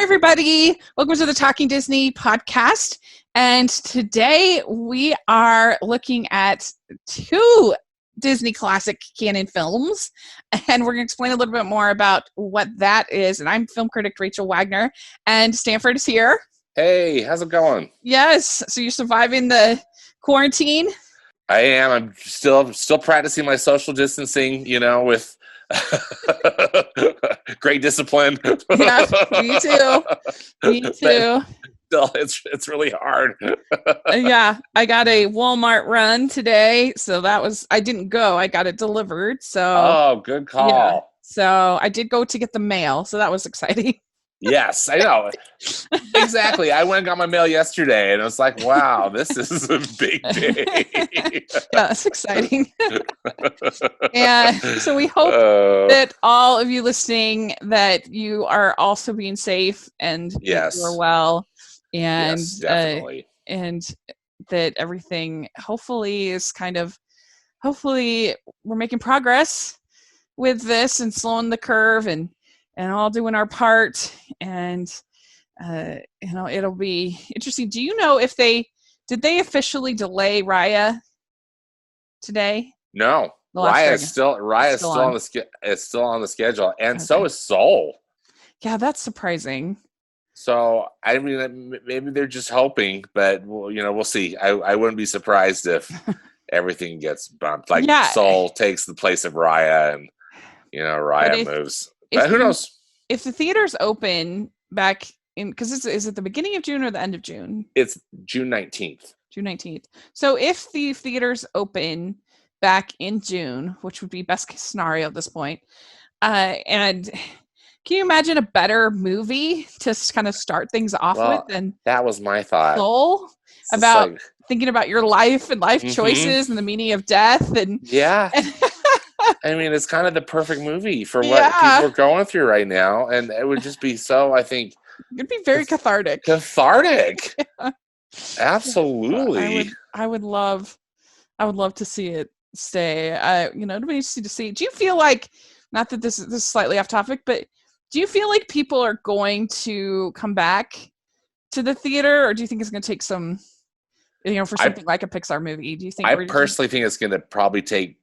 Hi, everybody. Welcome to the Talking Disney podcast. And today we are looking at two Disney classic canon films. And we're going to explain a little bit more about what that is. And I'm film critic Rachel Wagner. And Stanford is here. Hey, how's it going? Yes. So you're surviving the quarantine? I am. I'm still practicing my social distancing, with great discipline. Yeah, me too. Me too. Still, it's really hard. Yeah, I got a Walmart run today, so I didn't go. I got it delivered. So good call. Yeah. So I did go to get the mail, so that was exciting. Yes, I know. Exactly. I went and got my mail yesterday, and I was like, wow, this is a big day. Yeah, it's exciting. And so we hope that all of you listening, that you are also being safe and that you are well. And, yes, definitely. And that everything hopefully is hopefully we're making progress with this and slowing the curve and all doing our part, and it'll be interesting. Do you know if did they officially delay Raya today? No, Raya is still on the schedule, and okay. So is Soul. Yeah, that's surprising. So I mean, maybe they're just hoping, but we'll see. I wouldn't be surprised if everything gets bumped. Like Soul takes the place of Raya, and Raya moves. But who knows? If the theaters open back in, because is it the beginning of June or the end of June? It's June 19th. June 19th. So if the theaters open back in June, which would be best case scenario at this point, and can you imagine a better movie to kind of start things off with than that was my thought. Soul, about thinking about your life and life choices and the meaning of death and I mean, it's kind of the perfect movie for what people are going through right now, and it would just be so. I think it'd be very cathartic. Yeah. Absolutely. I would love to see it stay. It'd be interesting to see. Do you feel like, not that this is slightly off topic, but do you feel like people are going to come back to the theater, or do you think it's going to take some, for something like a Pixar movie? Do you think? I personally think it's going to probably take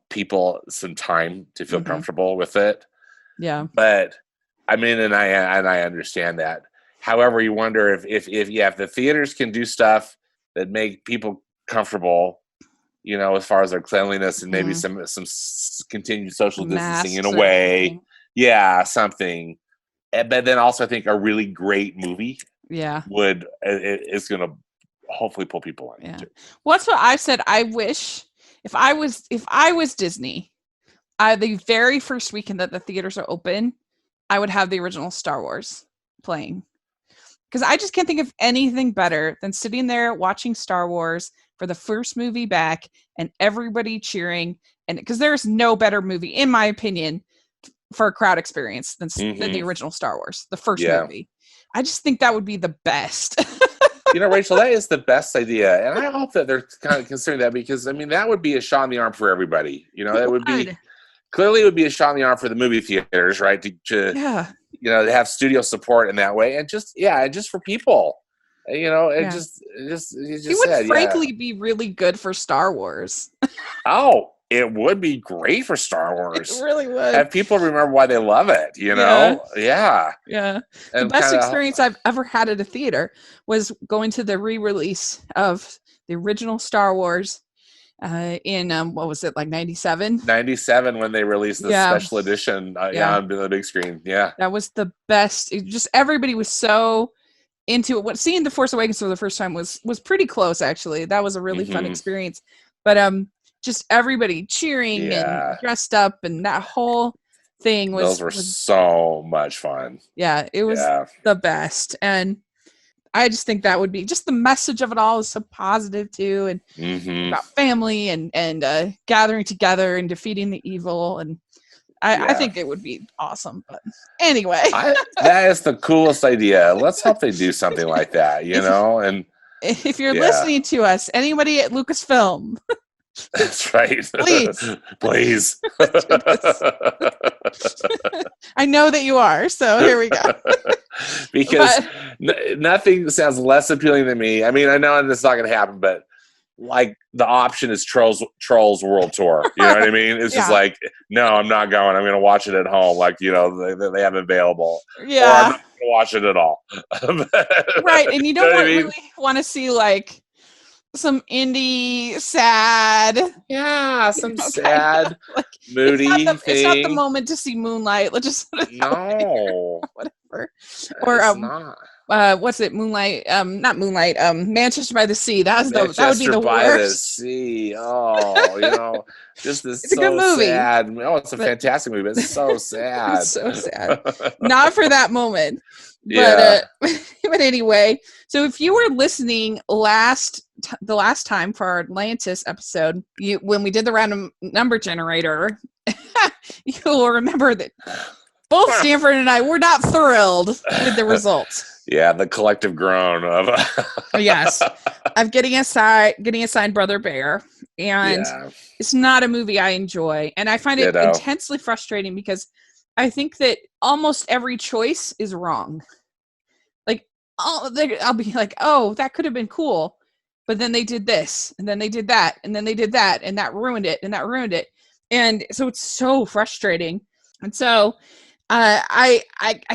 people some time to feel comfortable with it. Yeah. But I mean, and I understand that. However, you wonder if the theaters can do stuff that make people comfortable, as far as their cleanliness and maybe some continued social distancing in a way. Yeah, something. But then also I think a really great movie is going to hopefully pull people in. Yeah. Well, that's what I've said. I wish if I was Disney, the very first weekend that the theaters are open, I would have the original Star Wars playing. Because I just can't think of anything better than sitting there watching Star Wars for the first movie back and everybody cheering. And because there's no better movie, in my opinion, for a crowd experience than the original Star Wars, the first movie. I just think that would be the best. Rachel, that is the best idea. And I hope that they're kind of considering that, because, I mean, that would be a shot in the arm for everybody. That would be, clearly it would be a shot in the arm for the movie theaters, right? To have studio support in that way. And just for people, just it would frankly be really good for Star Wars. Oh, it would be great for Star Wars. It really would. Have people remember why they love it, Yeah. The best experience I've ever had at a theater was going to the re-release of the original Star Wars in, what was it, like 97? 97 when they released the special edition on the big screen. Yeah. That was the best. Everybody was so into it. Seeing The Force Awakens for the first time was pretty close, actually. That was a really fun experience. But just everybody cheering and dressed up, and that whole thing was so much fun. Yeah, it was the best. And I just think that would be just the message of it all is so positive too, and about family and gathering together and defeating the evil. And I think it would be awesome. But anyway, that is the coolest idea. Let's hope they do something like that, And if you're listening to us, anybody at Lucasfilm, That's right. Please. I know that you are, so here we go. because But nothing sounds less appealing to me. I mean, I know this is not going to happen, but like the option is Trolls World Tour. You know what I mean? It's just yeah, like, no, I'm not going. I'm going to watch it at home, like they have available, or I'm yeah, not going to watch it at all. right. And you You know don't what I really mean? want to see like some indie sad, Yeah, some kind of sad, like moody it's not the thing. moment to see Moonlight. Let's just put it that way. No, Whatever. Or it's not. what's it? Moonlight. Not Moonlight. Manchester by the Sea. That would be Manchester the by the worst. Sea. Oh, just this It's a good so movie, sad. Oh, it's a but fantastic movie. It's so it's sad. so sad. Not for that moment. But Yeah. but anyway, so if you were listening the last time for our Atlantis episode, when we did the random number generator, you will remember that both Stanford and I were not thrilled with the results. Yeah, the collective groan of Yes, of getting assigned Brother Bear, and yeah, it's not a movie I enjoy, and I find it ditto. intensely frustrating because I think that almost every choice is wrong. Like, I'll be like, oh, that could have been cool, but then they did this, and then they did that, and then they did that, and that ruined it, and that ruined it, and so it's so frustrating. And so I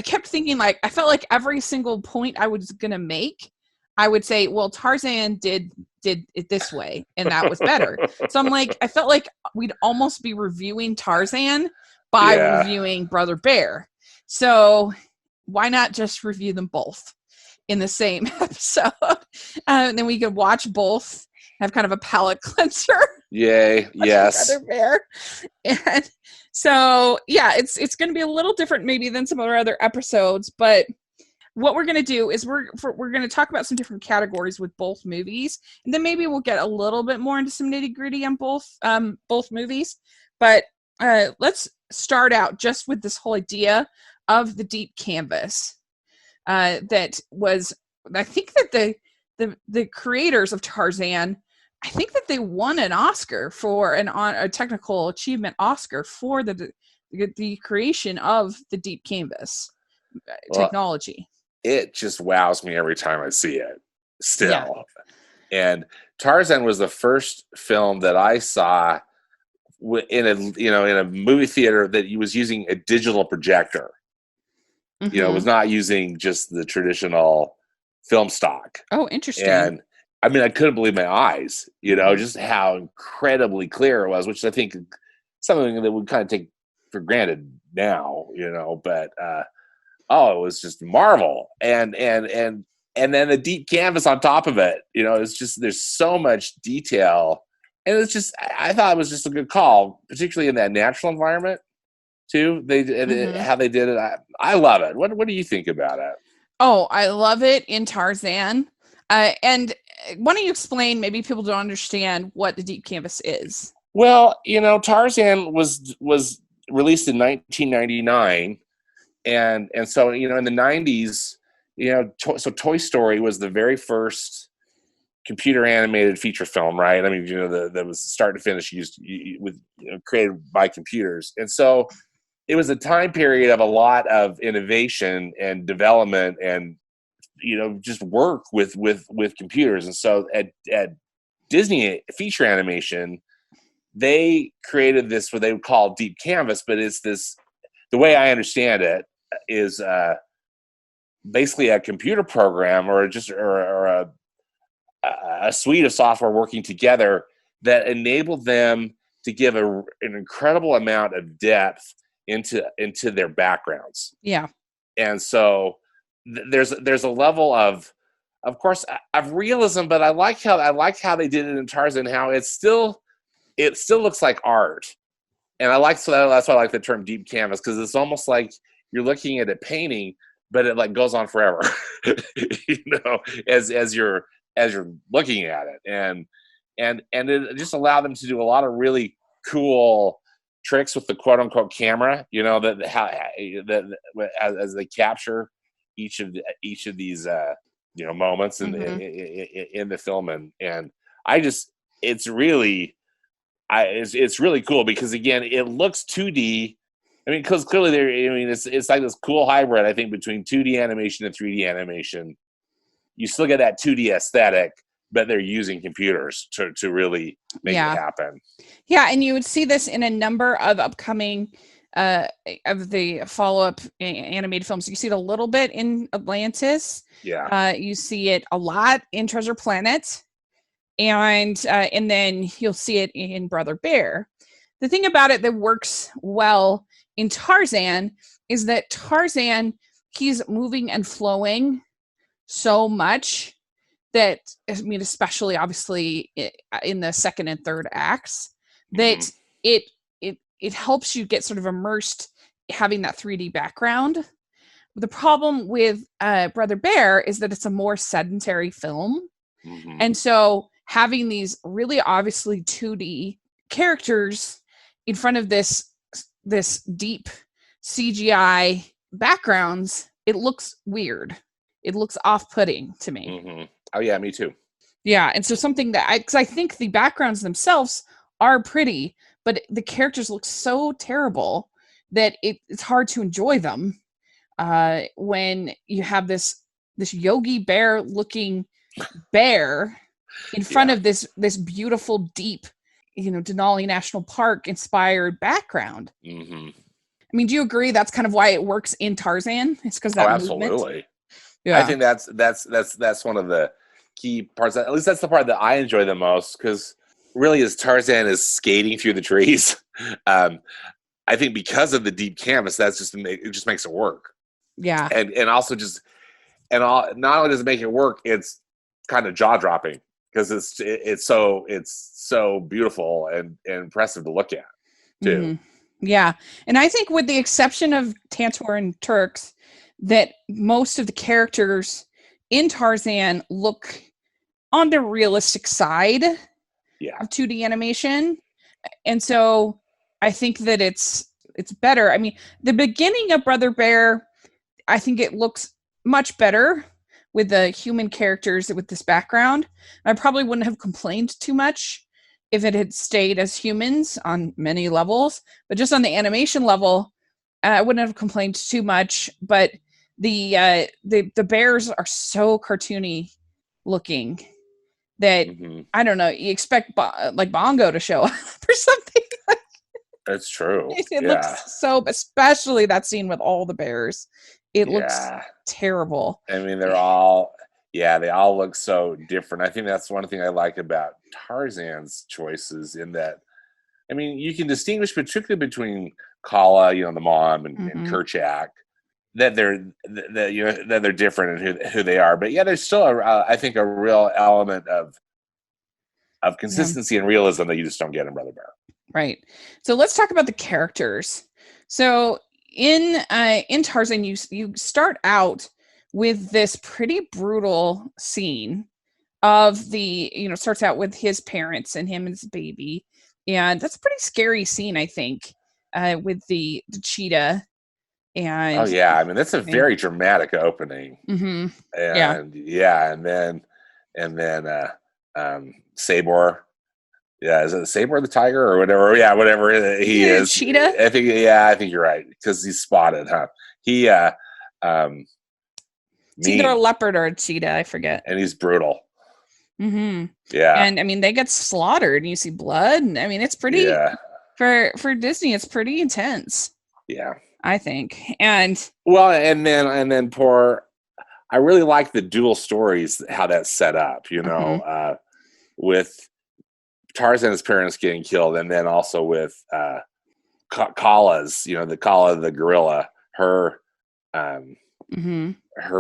kept thinking, like, I felt like every single point I was gonna make, I would say, well, Tarzan did it this way, and that was better. So I'm like, I felt like we'd almost be reviewing Tarzan by Yeah. reviewing Brother Bear. So why not just review them both in the same episode? And then we could watch both, have kind of a palate cleanser. Yay. Yes. Brother Bear. And so, yeah, it's going to be a little different maybe than some of our other episodes, but what we're going to do is we're going to talk about some different categories with both movies, and then maybe we'll get a little bit more into some nitty-gritty on both movies. But let's start out just with this whole idea of the deep canvas. That was, I think that the creators of Tarzan, I think that they won an Oscar for a technical achievement Oscar for the creation of the deep canvas technology. It just wows me every time I see it. Still, Yeah. And Tarzan was the first film that I saw in a movie theater that was using a digital projector. Mm-hmm. It was not using just the traditional film stock. Oh, interesting. And I mean, I couldn't believe my eyes, just how incredibly clear it was, which I think is something that we kind of take for granted now, but it was just marvel. And then the deep canvas on top of it, it's just, there's so much detail. And it's just, I thought it was just a good call, particularly in that natural environment too. How they did it. I love it. What do you think about it? Oh, I love it in Tarzan. And why don't you explain, maybe people don't understand what the deep canvas is. Well, Tarzan was released in 1999. And so, in the 90s, so Toy Story was the very first computer animated feature film, right? I mean, that was start to finish created by computers. And so it was a time period of a lot of innovation and development and, just work with computers. And so at Disney feature animation, they created this, what they would call deep canvas, but it's this, the way I understand it is basically a computer program or a suite of software working together that enabled them to give an incredible amount of depth into their backgrounds. Yeah. And so there's a level of course, of realism, but I like how they did it in Tarzan, how it still looks like art. And that's why I like the term deep canvas, because it's almost like you're looking at a painting, but it like goes on forever, as you're looking at it. And it just allowed them to do a lot of really cool tricks with the quote unquote camera, as they capture each of these moments in the film. And it's really it's really cool because, again, it looks 2D, I mean, because clearly it's like this cool hybrid, I think, between 2D animation and 3D animation. You still get that 2D aesthetic, but they're using computers to really make it happen. Yeah, and you would see this in a number of upcoming of the follow-up animated films. You see it a little bit in Atlantis. Yeah. You see it a lot in Treasure Planet, and then you'll see it in Brother Bear. The thing about it that works well in Tarzan is that Tarzan, he's moving and flowing so much that, I mean, especially obviously in the second and third acts, that it helps you get sort of immersed having that 3D background. The problem with Brother Bear is that it's a more sedentary film. And so having these really obviously 2D characters in front of this deep CGI backgrounds, it looks weird. It looks off-putting to me. Oh yeah, me too. Yeah, and so something that because I think the backgrounds themselves are pretty, but the characters look so terrible that it's hard to enjoy them when you have this Yogi Bear looking bear in front of this beautiful, deep, Denali National Park inspired background. I mean, do you agree that's kind of why it works in Tarzan? It's because that movement? Absolutely. Yeah. I think that's one of the key parts. At least that's the part that I enjoy the most, because really, as Tarzan is skating through the trees, I think because of the deep canvas, it just makes it work. Yeah, and also not only does it make it work, it's kind of jaw dropping because it's so beautiful and impressive to look at too. Yeah, and I think with the exception of Tantor and Turks, that most of the characters in Tarzan look on the realistic side of 2D animation. And so I think that it's better. I mean, the beginning of Brother Bear, I think it looks much better with the human characters with this background. I probably wouldn't have complained too much if it had stayed as humans on many levels, but just on the animation level, I wouldn't have complained too much. But the bears are so cartoony looking that I don't know. You expect like Bongo to show up or something. That's true. It looks so, especially that scene with all the bears. It looks terrible. I mean, they all look so different. I think that's one thing I like about Tarzan's choices, in that, I mean, you can distinguish particularly between Kala, the mom, and Kerchak, that they're different in who they are. But there's still I think a real element of consistency and realism that you just don't get in Brother Bear. Right. So let's talk about the characters. So in Tarzan, you start out with this pretty brutal scene of starts out with his parents and him and his baby, and that's a pretty scary scene, I think, with the cheetah. And I mean, that's a very dramatic opening. And then Sabor. Yeah, is it Sabor the tiger or whatever? Yeah, whatever he is. Cheetah? I think you're right, because he's spotted, huh? He it's either a leopard or a cheetah, I forget. And he's brutal. Yeah. And I mean, they get slaughtered and you see blood, and I mean, it's pretty for Disney, it's pretty intense. Yeah. I think. And then I really like the dual stories, how that's set up, with Tarzan's parents getting killed, and then also with Kala's, the Kala, the gorilla, her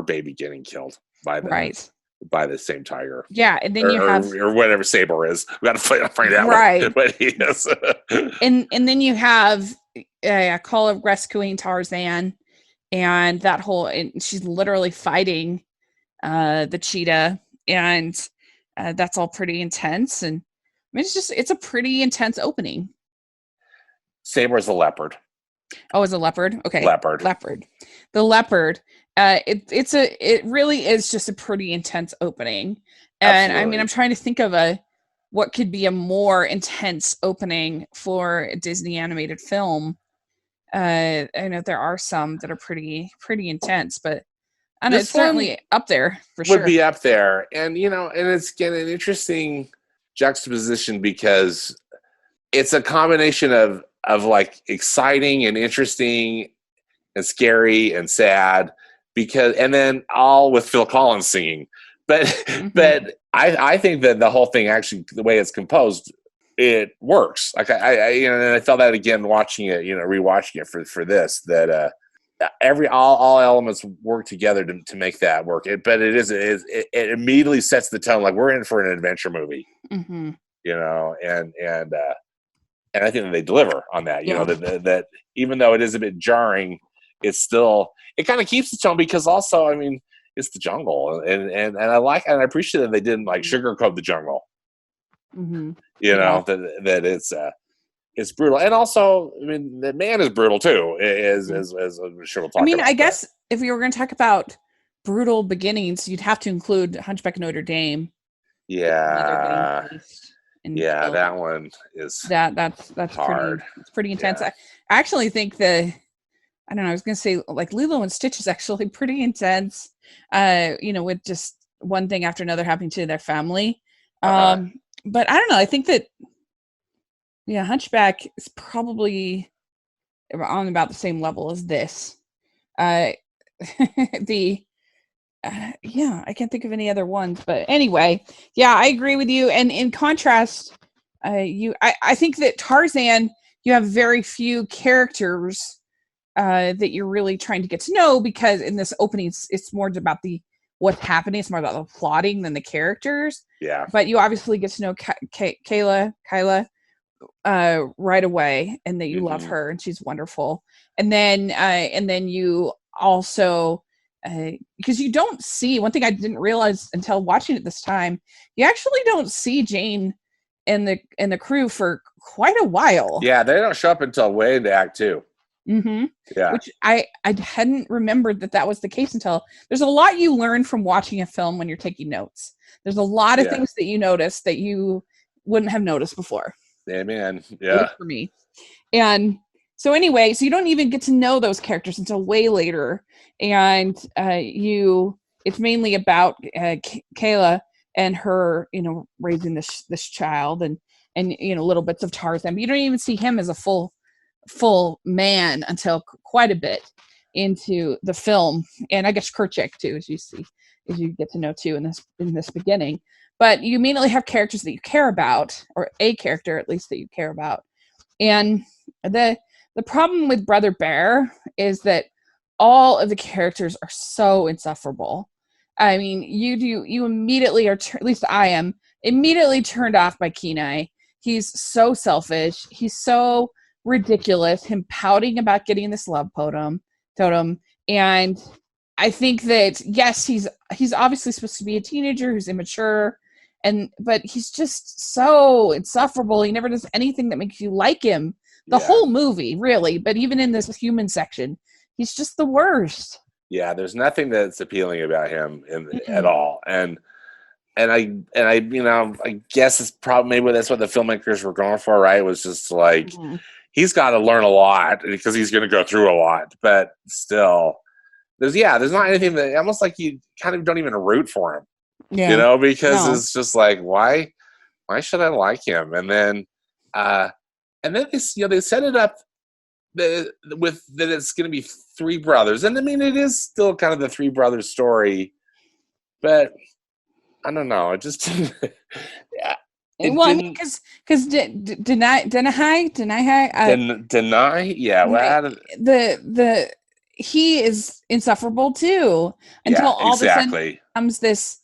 baby getting killed by the same tiger. Yeah, and then you have or whatever Sabor is. We got to find out what he is. and then you have Kala rescuing Tarzan, and that whole, and she's literally fighting the cheetah, and that's all pretty intense. And I mean, it's a pretty intense opening. Sabor's a leopard. Oh, it's a leopard? Okay. Leopard. The leopard. It really is just a pretty intense opening. And Absolutely. I mean, I'm trying to think of what could be a more intense opening for a Disney animated film. I know there are some that are pretty intense, but I know it's This one certainly up there for would sure. be up there, and and it's again an interesting juxtaposition because it's a combination of like exciting and interesting and scary and sad because and then all with Phil Collins singing. But but I think that the whole thing actually the way it's composed it works. Like I and I felt that again watching it, rewatching it for this that all elements work together to make that work. But it immediately sets the tone like we're in for an adventure movie. And I think that they deliver on that. That even though it is a bit jarring, it kind of keeps the tone because also, I mean, it's the jungle, and I like and I appreciate that they didn't like sugarcoat the jungle. That it's brutal, and also, I mean, the man is brutal too. As I'm sure we'll talk. I mean, about I guess if we were going to talk about brutal beginnings, you'd have to include Hunchback of Notre Dame. Yeah. Yeah, that one is that's hard. It's pretty intense. Yeah. I actually think I don't know, I was gonna say like Lilo and Stitch is actually pretty intense. With just one thing after another happening to their family. But I don't know, I think that Hunchback is probably on about the same level as this. I can't think of any other ones, but anyway, I agree with you. And in contrast, I think that Tarzan, you have very few characters that you're really trying to get to know because in this opening, it's more about what's happening. It's more about the plotting than the characters. Yeah. But you obviously get to know Kyla right away, and that you love her, and she's wonderful. And then you also. Because you don't see one thing I didn't realize until watching it this time, you actually don't see Jane and the crew for quite a while. Yeah, they don't show up until way into Act 2. Yeah, which I hadn't remembered that was the case until there's a lot you learn from watching a film when you're taking notes. There's a lot of things that you notice that you wouldn't have noticed before. Amen. Yeah, for me. And so anyway, so you don't even get to know those characters until way later. And it's mainly about Kayla and her, raising this child and little bits of Tarzan. But you don't even see him as a full man until quite a bit into the film. And I guess Kerchak too, as you get to know too in this beginning. But you immediately have characters that you care about, or a character at least that you care about. And the problem with Brother Bear is that all of the characters are so insufferable. I mean, you immediately are, at least I am, immediately turned off by Kenai. He's so selfish. He's so ridiculous. Him pouting about getting this love totem. And I think that, yes, he's obviously supposed to be a teenager who's immature, but he's just so insufferable. He never does anything that makes you like him. The whole movie, really, but even in this human section, he's just the worst. Yeah, there's nothing that's appealing about him at all. And I I guess it's probably maybe that's what the filmmakers were going for, right? It was just like he's got to learn a lot because he's going to go through a lot, but still, there's not anything that almost like you kind of don't even root for him, because it's just like why should I like him? And then they set it up with that it's going to be three brothers, and I mean it is still kind of the three brothers story, but I don't know. It just because Denai, he is insufferable too until all of a sudden comes this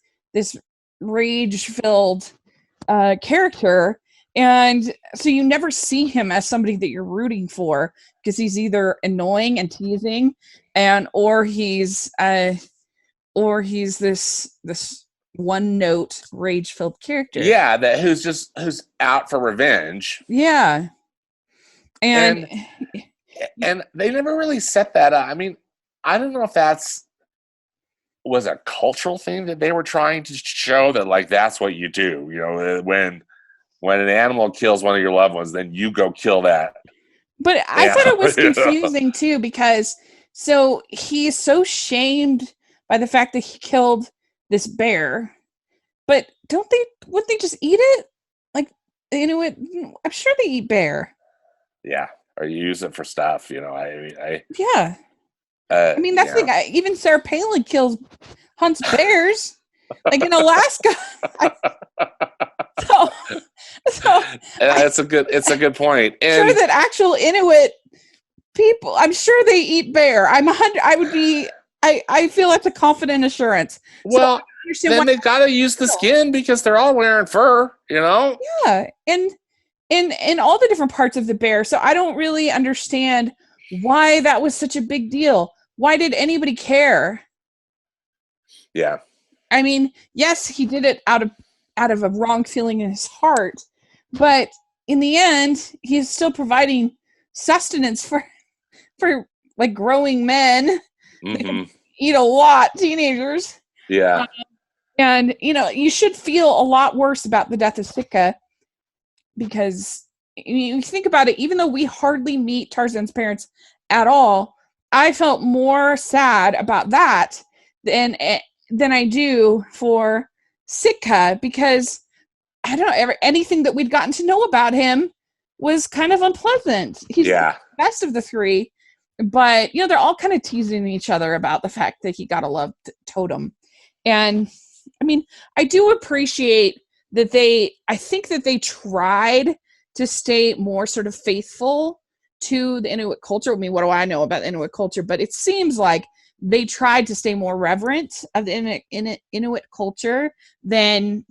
rage-filled character. And so you never see him as somebody that you're rooting for because he's either annoying and teasing, or he's this one-note rage-filled character. Yeah, who's out for revenge. Yeah, and they never really set that up. I mean, I don't know if was a cultural thing that they were trying to show that like that's what you do. When an animal kills one of your loved ones, then you go kill that But I thought it was confusing too, because so he's so shamed by the fact that he killed this bear, but wouldn't they just eat it? Like, I'm sure they eat bear. Yeah, or you use it for stuff, Yeah. I mean, that's the thing. Even Sarah Palin hunts bears, like in Alaska. It's a good point. And I'm sure that actual Inuit people, I'm sure they eat bear. I feel that's a confident assurance. Well, so then they got to use the skin because they're all wearing fur, Yeah, and in all the different parts of the bear. So I don't really understand why that was such a big deal. Why did anybody care? Yeah. I mean, yes, he did it out of a wrong feeling in his heart, but in the end, he's still providing sustenance for like growing men. Mm-hmm. Eat a lot, teenagers. Yeah. And you should feel a lot worse about the death of Sitka, because you think about it, even though we hardly meet Tarzan's parents at all, I felt more sad about that than I do for Sitka, because I don't know, anything that we'd gotten to know about him was kind of unpleasant. He's the best of the three, but they're all kind of teasing each other about the fact that he got a love totem. And I mean, I do appreciate that I think that they tried to stay more sort of faithful to the Inuit culture. I mean, what do I know about Inuit culture? But it seems like they tried to stay more reverent of the Inuit culture than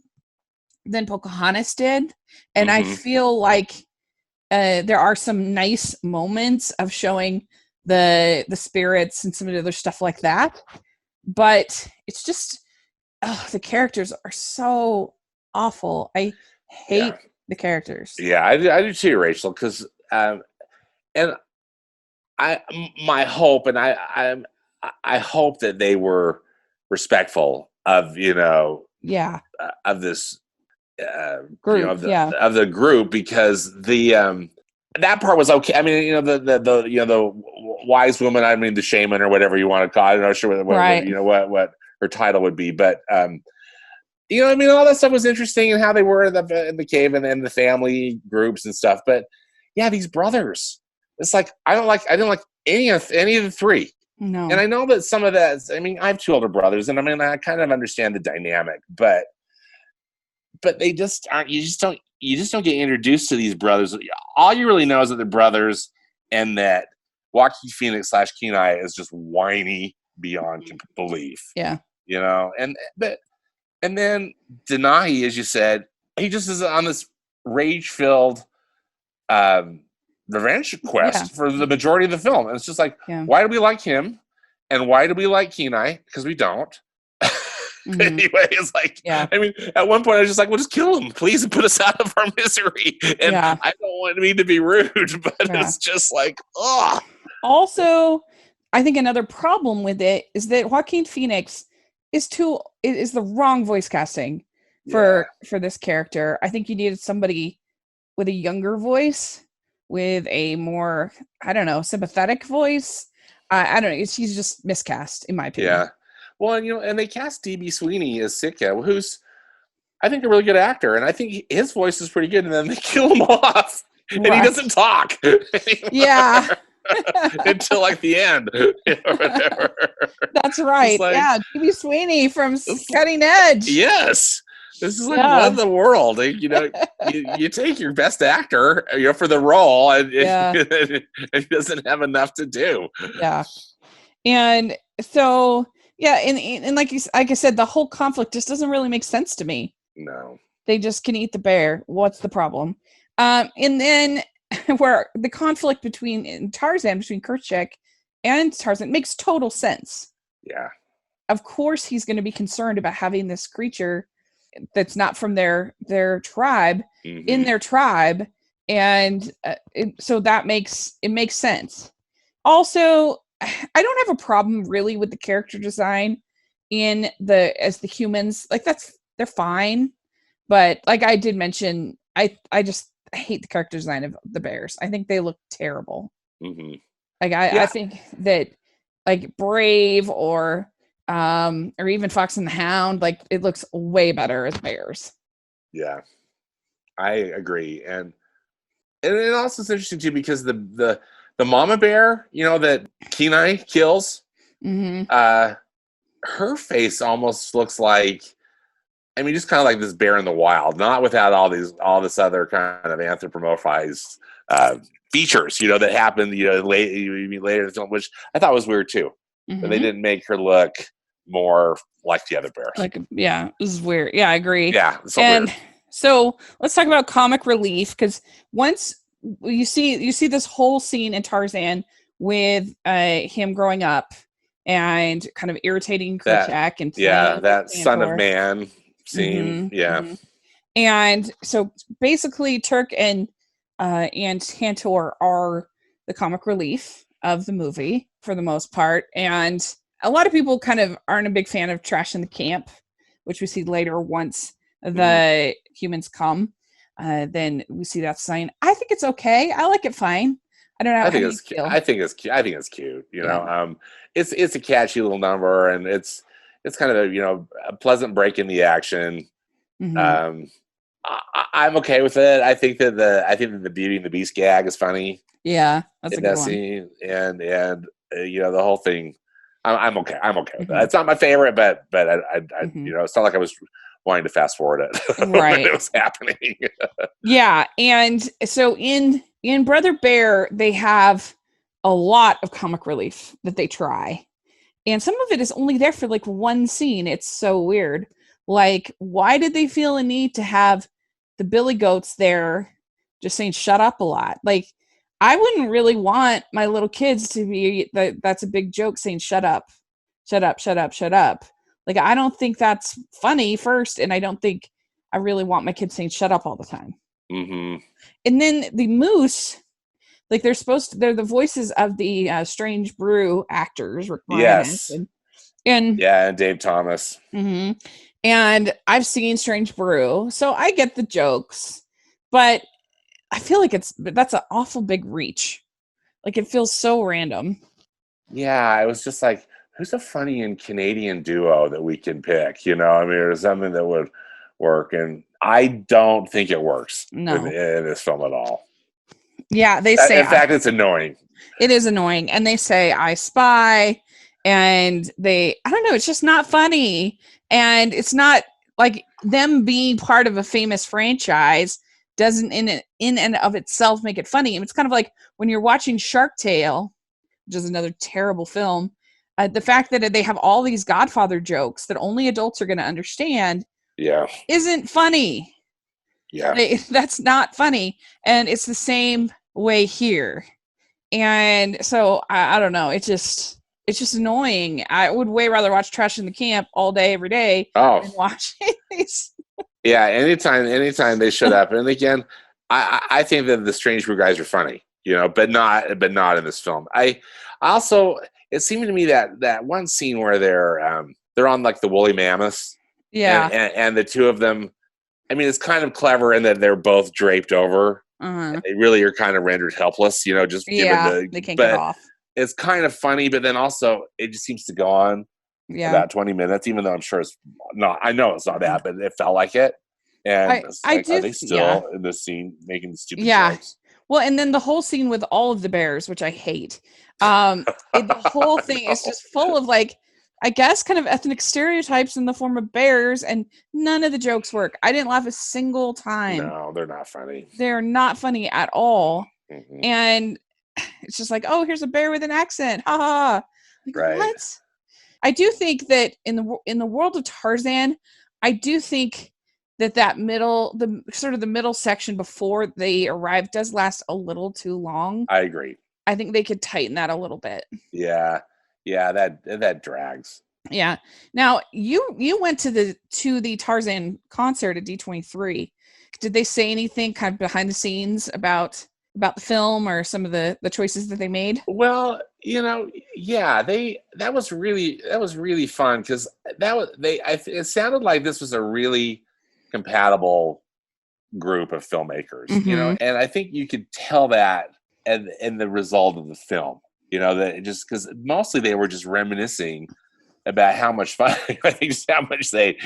Pocahontas did. And I feel like there are some nice moments of showing the spirits and some of the other stuff like that. But it's just, the characters are so awful. I hate the characters. Yeah, I do too, Rachel, because and my hope, and I hope that they were respectful of of this group, of the group, because that part was okay. I mean, the wise woman, I mean, the shaman or whatever you want to call it. I'm not sure what her title would be, but I mean, all that stuff was interesting, and how they were in the cave and the family groups and stuff. But yeah, these brothers, it's like I didn't like any of the three. No. And I know that some of that, I mean, I have two older brothers, and I mean, I kind of understand the dynamic, but they just aren't. You just don't get introduced to these brothers. All you really know is that they're brothers, and that Joaquin Phoenix / Kenai is just whiny beyond belief. Yeah. And then Denai, as you said, he just is on this rage-filled revenge quest for the majority of the film. And it's just like, why do we like him? And why do we like Kenai? Because we don't. Anyway, it's like, I mean, at one point I was just like, well, just kill him, please, and put us out of our misery. And I don't want me to be rude, but it's just like, ugh. Also, I think another problem with it is that Joaquin Phoenix is the wrong voice casting for this character. I think you needed somebody with a younger voice, with a more, I don't know, sympathetic voice. I don't know. He's just miscast, in my opinion. Yeah. Well, and they cast D.B. Sweeney as Sitka, who's, I think, a really good actor, and I think his voice is pretty good. And then they kill him off, and he doesn't talk. Yeah. Until like the end. That's right. Like, D.B. Sweeney from Cutting Edge. Yes. This is like, what in the world? You take your best actor, for the role, and he doesn't have enough to do. Yeah. And so, and like I said, the whole conflict just doesn't really make sense to me. No. They just can eat the bear. What's the problem? And then where the conflict between Kerchak and Tarzan makes total sense. Yeah. Of course he's going to be concerned about having this creature that's not from their tribe in their tribe, and so that makes sense. Also, I don't have a problem really with the character design as the humans. Like, they're fine, but like I did mention, I just hate the character design of the bears. I think they look terrible. Mm-hmm. Like I think that like Brave or even Fox and the Hound, like it looks way better as bears. Yeah, I agree, and it also is interesting too because the mama bear, that Kenai kills, her face almost looks like, just kind of like this bear in the wild, not without all this other kind of anthropomorphized features, that happened, later in the film, which I thought was weird too. But they didn't make her look more like the other bears. Like, yeah, this is weird. Yeah, I agree. Yeah, it's so and weird. So let's talk about comic relief, because once you see this whole scene in Tarzan with him growing up and kind of irritating Kerchak and playing that son of Stantor. man scene. And so basically Turk and Tantor are the comic relief of the movie for the most part. And a lot of people kind of aren't a big fan of Trash in the Camp, which we see later once the humans come. Then we see that sign. I think it's okay. I like it fine. I don't know. I think it's cute. I think it's cute. It's a catchy little number, and it's kind of a pleasant break in the action. I'm okay with it. I think that the Beauty and the Beast gag is funny. Yeah, that's a good one. Scene, and the whole thing. I'm okay. I'm okay with that. It's not my favorite, but I it's not like I was wanting to fast forward it right when it was happening. Yeah, and so in Brother Bear, they have a lot of comic relief that they try, and some of it is only there for like one scene. It's so weird. Like, why did they feel a need to have the Billy Goats there just saying shut up a lot? Like, I wouldn't really want my little kids to be that's a big joke saying shut up, shut up, shut up, shut up. Like, I don't think that's funny first, and I don't think I really want my kids saying shut up all the time. And then the moose, like they're the voices of the Strange Brew actors, Rick Moranis, and Dave Thomas. And I've seen Strange Brew, so I get the jokes, but I feel like that's an awful big reach. Like, it feels so random. Yeah, it was just like, who's a funny and Canadian duo that we can pick? Or something that would work, and I don't think it works in this film at all. Yeah, they say. In fact, it's annoying. It is annoying, and they say "I spy," and I don't know. It's just not funny, and it's not like them being part of a famous franchise doesn't in and of itself make it funny. It's kind of like when you're watching Shark Tale, which is another terrible film. The fact that they have all these Godfather jokes that only adults are going to understand, isn't funny. That's not funny, and it's the same way here. And so I don't know. It's just annoying. I would way rather watch Trash in the Camp all day, every day, than watch these. Yeah, anytime they showed up, and again, I think that the Strange Brew guys are funny, but not in this film. I also, it seemed to me that one scene where they're on like the woolly mammoths, and the two of them. It's kind of clever in that they're both draped over. They really are kind of rendered helpless, just given they can't get off. It's kind of funny, but then also it just seems to go on about 20 minutes, even though I'm sure it's not. I know it's not that, but it felt like it. And are they still in this scene making the stupid jokes? Well, and then the whole scene with all of the bears, which I hate. The whole thing is just full of like, I guess, kind of ethnic stereotypes in the form of bears, and none of the jokes work. I didn't laugh a single time. No, they're not funny. They're not funny at all. And it's just like, oh, here's a bear with an accent. Ha ha. Like, what? I do think that in the world of Tarzan, I do think that middle, the middle section before they arrive does last a little too long. I agree. I think they could tighten that a little bit. Yeah, that drags. Yeah. Now you went to the Tarzan concert at D23. Did they say anything kind of behind the scenes about the film or some of the choices that they made? Well, that was really fun because it sounded like this was a really compatible group of filmmakers, and I think you could tell that in the result of the film, that just because mostly they were just reminiscing about how much fun, I think, just how much they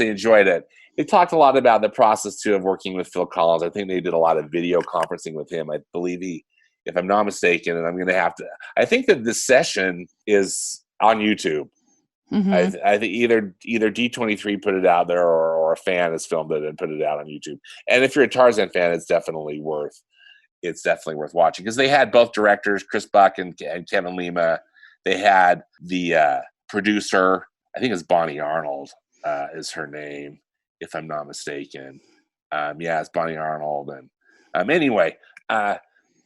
enjoyed it. They talked a lot about the process too of working with Phil Collins. I think they did a lot of video conferencing with him. I believe if I'm not mistaken, and I'm going to have to, I think that this session is on YouTube. I think either D23 put it out there, or a fan has filmed it and put it out on YouTube. And if you're a Tarzan fan, it's definitely worth watching, because they had both directors, Chris Buck and Kevin Lima. They had the producer, I think it's Bonnie Arnold, is her name, if I'm not mistaken. It's Bonnie Arnold, and anyway,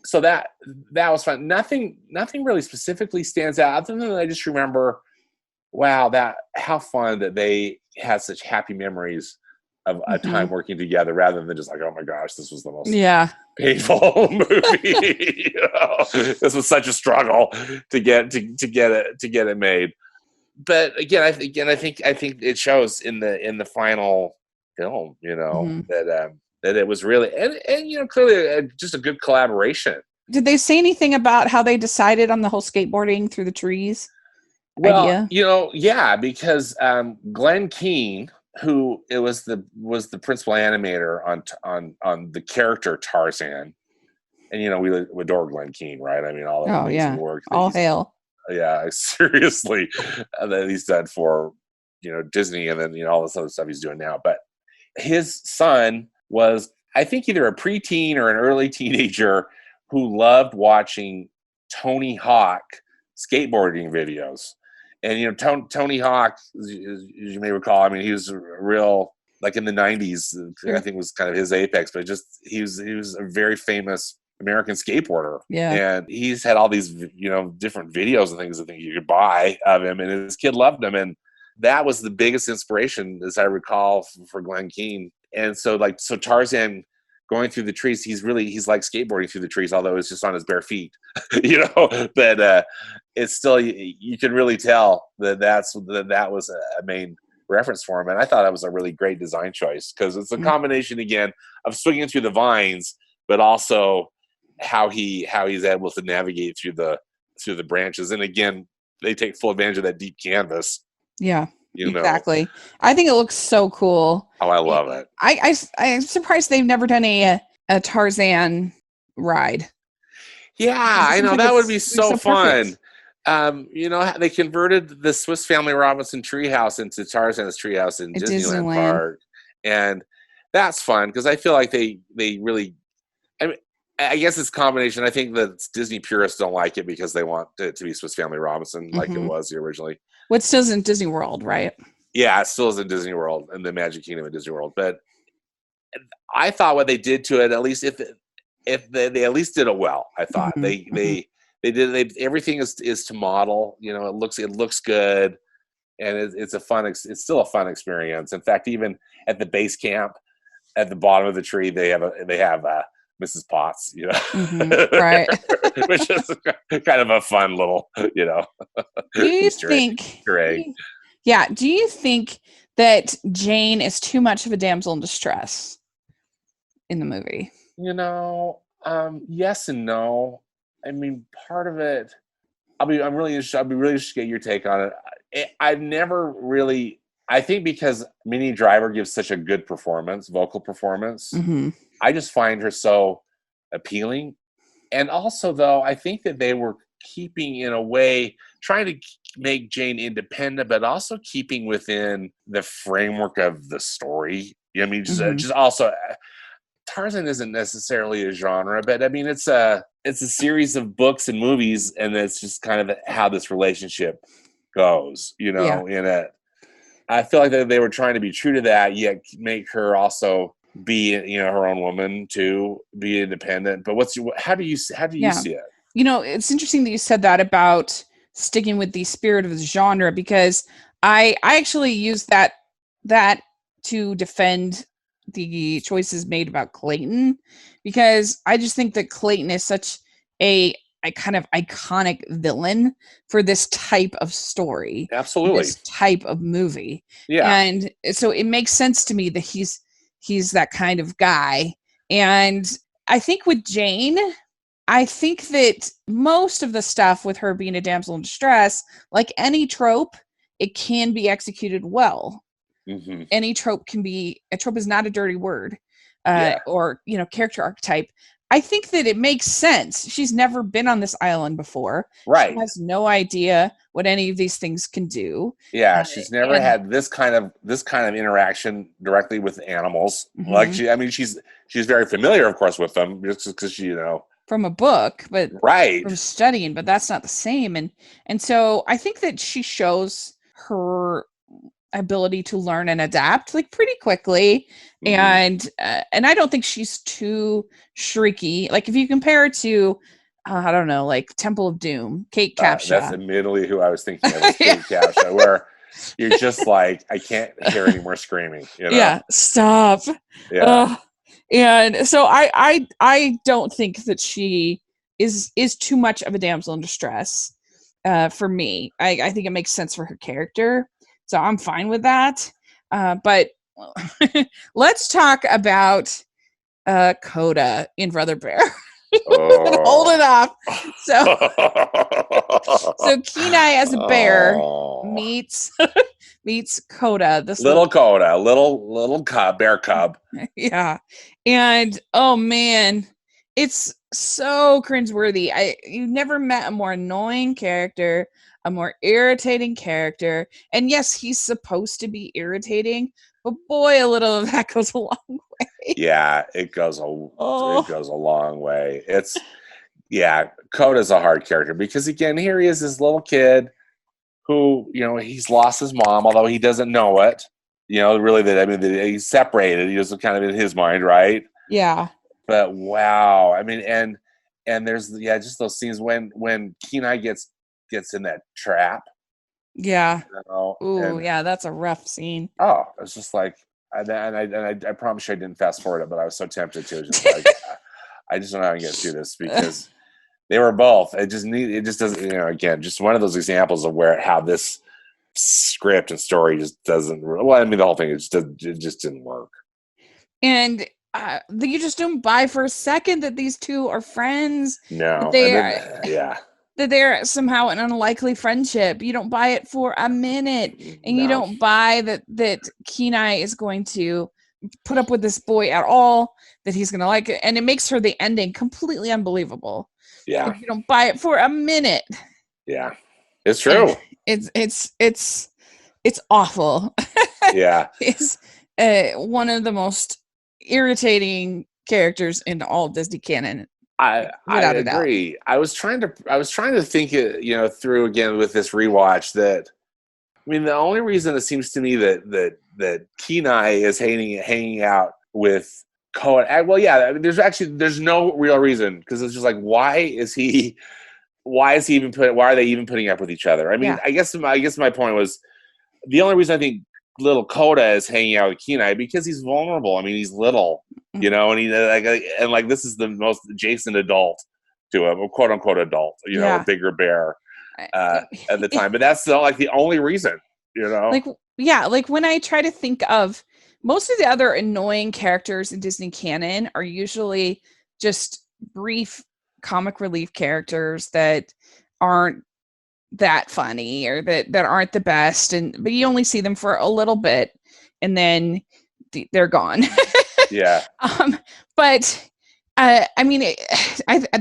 so that was fun. Nothing really specifically stands out, other than I just remember, wow, how fun that they had such happy memories of a time working together, rather than just like, oh my gosh, this was the most painful movie. This was such a struggle to get it made. But again, I think it shows in the final film, that it was really and clearly just a good collaboration. Did they say anything about how they decided on the whole skateboarding through the trees idea? Because Glenn Keane, who was the principal animator on the character Tarzan, and we adore Glenn Keane, right? I mean, all that amazing work. All hail. Yeah, seriously, that he's done for Disney, and then all this other stuff he's doing now. But his son was, I think, either a preteen or an early teenager who loved watching Tony Hawk skateboarding videos. And Tony Hawk, as you may recall, I mean, he was real, like in the 90s, I think was kind of his apex, but he was a very famous American skateboarder. Yeah. And he's had all these, different videos and things I think you could buy of him, and his kid loved him. And that was the biggest inspiration, as I recall, for Glenn Keane. And so Tarzan going through the trees, he's like skateboarding through the trees, although it's just on his bare feet, but it's still, you can really tell that was a main reference for him. And I thought that was a really great design choice, because it's a combination, again, of swinging through the vines, but also how he's able to navigate through the branches. And again, they take full advantage of that deep canvas. Yeah, exactly. I think it looks so cool. Oh, I love it. I'm surprised they've never done a Tarzan ride. Yeah, I know, that would be so fun. They converted the Swiss Family Robinson treehouse into Tarzan's treehouse in Disneyland Park, and that's fun, because I feel like they really, I guess it's a combination. I think that Disney purists don't like it because they want it to be Swiss Family Robinson like it was originally. What still is in Disney World, right? Yeah, it still is in Disney World, and the Magic Kingdom in Disney World. But I thought what they did to it, at least if they at least did it well. I thought they did. Everything is to model. It looks good, and it's still a fun experience. In fact, even at the base camp, at the bottom of the tree, they have Mrs. Potts, right? Which is kind of a fun little, Do you think? Yeah. Do you think that Jane is too much of a damsel in distress in the movie? Yes and no. I mean, part of it. I'll be really interested to get your take on it. I've never really. I think because Minnie Driver gives such a good vocal performance, I just find her so appealing. And also, though, I think that they were keeping, in a way, trying to make Jane independent, but also keeping within the framework of the story. I mean, just also, Tarzan isn't necessarily a genre, but I mean, it's a series of books and movies, and it's just kind of how this relationship goes, in it. I feel like they were trying to be true to that, yet make her also be, her own woman too, be independent. But how do you see it? It's interesting that you said that about sticking with the spirit of the genre, because I actually use that to defend the choices made about Clayton, because I just think that Clayton is such a kind of iconic villain for this type of story. Absolutely. This type of movie. Yeah. And so it makes sense to me that he's he's that kind of guy. And I think with Jane, I think that most of the stuff with her being a damsel in distress, like any trope, it can be executed well. Mm-hmm. Any trope can be, a trope is not a dirty word, Yeah. or, character archetype. I think that it makes sense. She's never been on this island before. Right. She has no idea what any of these things can do. Yeah, she's never had this kind of interaction directly with animals. Like she's very familiar, of course, with them just because she, from a book, but right, from studying, but that's not the same. And so I think that she shows her ability to learn and adapt like pretty quickly. And I don't think she's too shrieky. Like if you compare it to I don't know, like Temple of Doom, Kate Capshaw. That's immediately who I was thinking of, is Kate Capshaw, where you're just like, I can't hear any more screaming. Yeah, stop. Yeah. And so I don't think that she is too much of a damsel in distress for me. I think it makes sense for her character. So I'm fine with that. But let's talk about Koda in Brother Bear. Hold it up. So Kenai as a bear meets Koda, this little Koda, little cub, bear cub. Yeah. And oh man, it's so cringeworthy. You never met a more annoying character, a more irritating character. And yes, he's supposed to be irritating, but boy, a little of that goes a long way. Yeah, it goes a long way. Koda's a hard character because again, here he is, this little kid who, he's lost his mom, although he doesn't know it. Really that he's separated. He was kind of in his mind, right? Yeah. But wow, and there's just those scenes when Kenai gets in that trap. Yeah. Ooh, yeah, that's a rough scene. Oh, it's just like, I promise you I didn't fast forward it, but I was so tempted to. Just like, I just don't know how I can get through this because they were both. It just doesn't. Again, just one of those examples of how this script and story just doesn't. Well, the whole thing it just didn't work. And you just don't buy for a second that these two are friends. No, that they're somehow an unlikely friendship. You don't buy it for a minute, and you don't buy that Kenai is going to put up with this boy at all, that he's going to like it, and it makes her the ending completely unbelievable. Yeah, like, you don't buy it for a minute. Yeah, it's true. And it's awful. Yeah, it's one of the most irritating characters in all Disney canon. I agree. I was trying to think it, through again with this rewatch that, the only reason it seems to me that Kenai is hanging out with Koda. Well, yeah, there's no real reason because it's just like, why are they even putting up with each other? I guess my point was the only reason I think little Koda is hanging out with Kenai because he's vulnerable. He's little, and this is the most adjacent adult to him, quote unquote adult, a bigger bear at the time. But that's the only reason, Like when I try to think of most of the other annoying characters in Disney canon are usually just brief comic relief characters that aren't that funny or that aren't the best, but you only see them for a little bit and then they're gone. Yeah. But the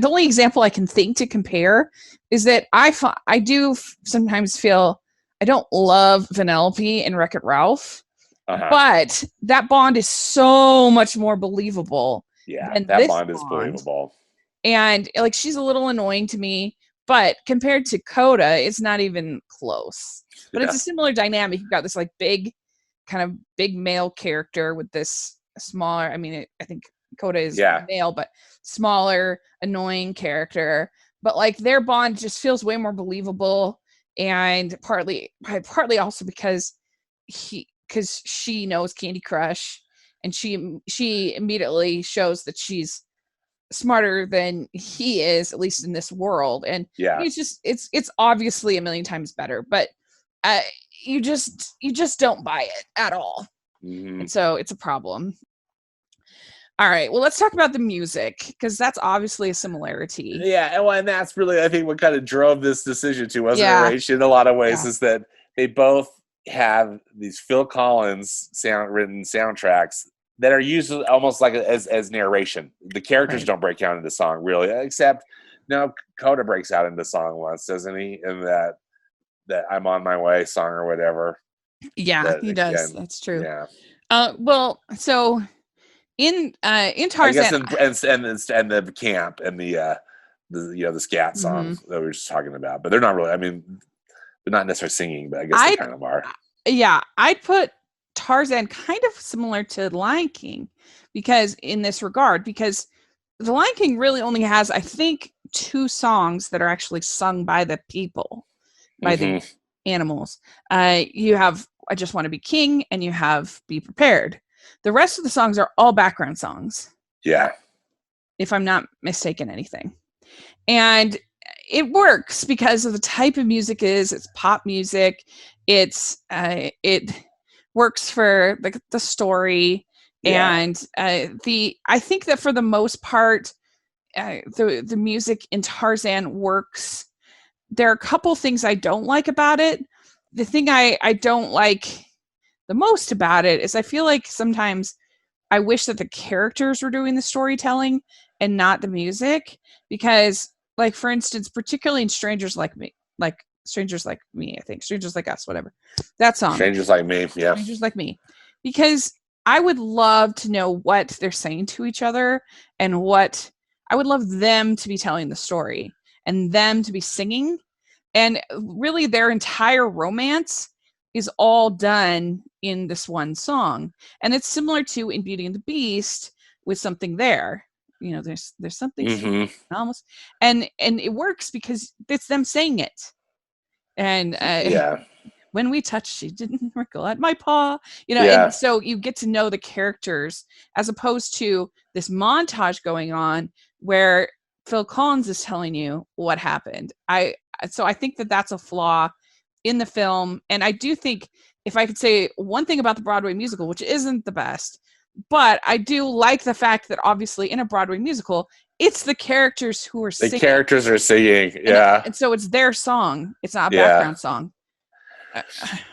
only example I can think to compare is that I do sometimes feel I don't love Vanellope and Wreck-It Ralph, but that bond is so much more believable. Yeah, that bond is believable. And she's a little annoying to me, but compared to Koda, it's not even close. But it's a similar dynamic. You've got this big male character with this smaller. I think Koda is male, but smaller, annoying character. But their bond just feels way more believable, and partly also because she knows Candy Crush, and she immediately shows that she's smarter than he is, at least in this world. And it's obviously a million times better, but you just don't buy it at all. Mm-hmm. And so it's a problem. All right. Well, let's talk about the music because that's obviously a similarity. Yeah, well, and that's really, I think, what kind of drove this decision to, wasn't it, Yeah. Rach? In a lot of ways, Yeah. is that they both have these Phil Collins written soundtracks that are used almost like as narration. The characters Right. don't break out into song really, except no, Koda breaks out into song once, doesn't he? In that "I'm on my way" song or whatever. Yeah, That he does. again, That's true. yeah. Well, so in Tarzan, I guess and the camp and the scat songs that we were just talking about, but they're not really. I mean, they're not necessarily singing, but I guess they kind of are. Yeah, I'd put Tarzan kind of similar to Lion King because in this regard, because the Lion King really only has, I think, 2 songs that are actually sung by the people, by the animals. You have "I Just Want to Be King" and you have "Be Prepared." The rest of the songs are all background songs. Yeah. If I'm not mistaken anything. And it works because of the type of music it's pop music. It works for the story. Yeah. And I think that for the most part, the music in Tarzan works. There are a couple things I don't like about it. The thing I don't like the most about it is I feel like sometimes I wish that the characters were doing the storytelling and not the music, because, like, for instance, particularly in Strangers Like Me, I think Strangers Like Us, whatever, that song, Strangers Like Me, yeah. Strangers Like Me, because I would love to know what they're saying to each other and what I would love them to be telling the story and them to be singing. And really their entire romance is all done in this one song. And it's similar to in Beauty and the Beast with Something There. There's something almost, and it works because it's them saying it. And yeah. When we touched, she didn't wrinkle at my paw, Yeah. and so you get to know the characters as opposed to this montage going on where Phil Collins is telling you what happened. So I think that that's a flaw in the film. And I do think, if I could say one thing about the Broadway musical, which isn't the best, but I do like the fact that obviously in a Broadway musical, it's the characters who are singing. The characters are singing, yeah. And so it's their song. It's not a background song. I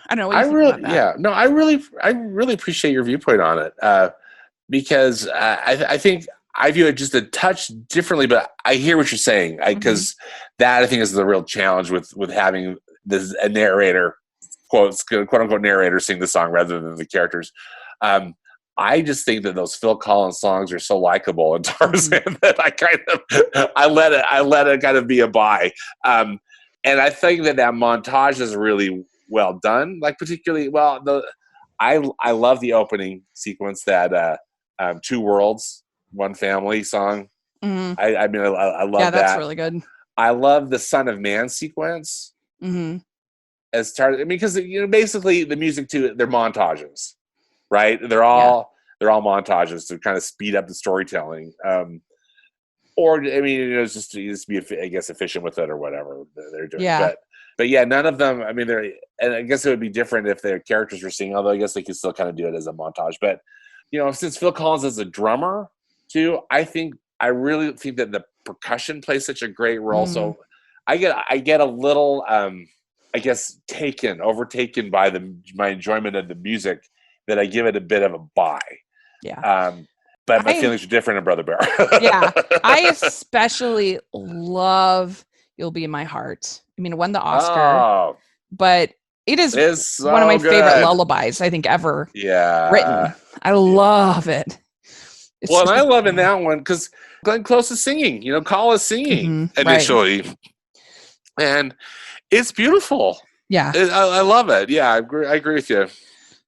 don't know what you think about that. Yeah, no, I really appreciate your viewpoint on it, because I think I view it just a touch differently, but I hear what you're saying, because that I think is the real challenge with having a narrator, quote unquote narrator, sing the song rather than the characters. I just think that those Phil Collins songs are so likable in Tarzan that I let it kind of be a buy. And I think that montage is really well done. Like particularly, I love the opening sequence, that "Two Worlds, One Family" song. I love that. Yeah, that's really good. I love the Son of Man sequence. As Tarzan, because basically the music too, they're montages, right? They're all montages to kind of speed up the storytelling. Or I mean, it's just to be, I guess, efficient with it or whatever they're doing. Yeah. But yeah, none of them. I mean, and I guess it would be different if their characters were singing. Although I guess they could still kind of do it as a montage. But since Phil Collins is a drummer too, I really think that the percussion plays such a great role. So I get a little, I guess, overtaken by my enjoyment of the music, that I give it a bit of a buy. Yeah. But my feelings are different in Brother Bear. Yeah. I especially love "You'll Be in My Heart." I mean, it won the Oscar, but it is so one of my favorite good. lullabies I think ever written. I love it. And I love in that one because Glenn Close is singing. Call is singing initially. Right. And it's beautiful. Yeah. I love it. Yeah, I agree with you.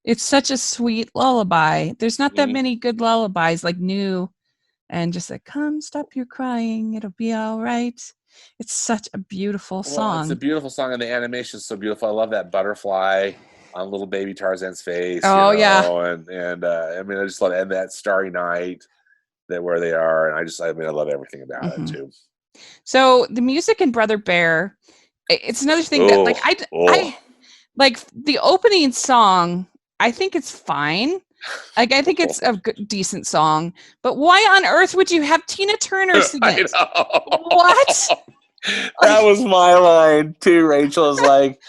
It's such a sweet lullaby. There's not that many good lullabies, like new and just like, "Come, stop your crying. It'll be all right." It's such a beautiful song. It's a beautiful song, and the animation is so beautiful. I love that butterfly on little baby Tarzan's face. Oh, yeah. And I mean, I just love it. And that starry night, where they are. And I love everything about it too. So the music in Brother Bear, it's another thing that I like the opening song. I think it's fine. Like, I think it's a good, decent song, but why on earth would you have Tina Turner sing it? What? That was my line too. Rachel is like,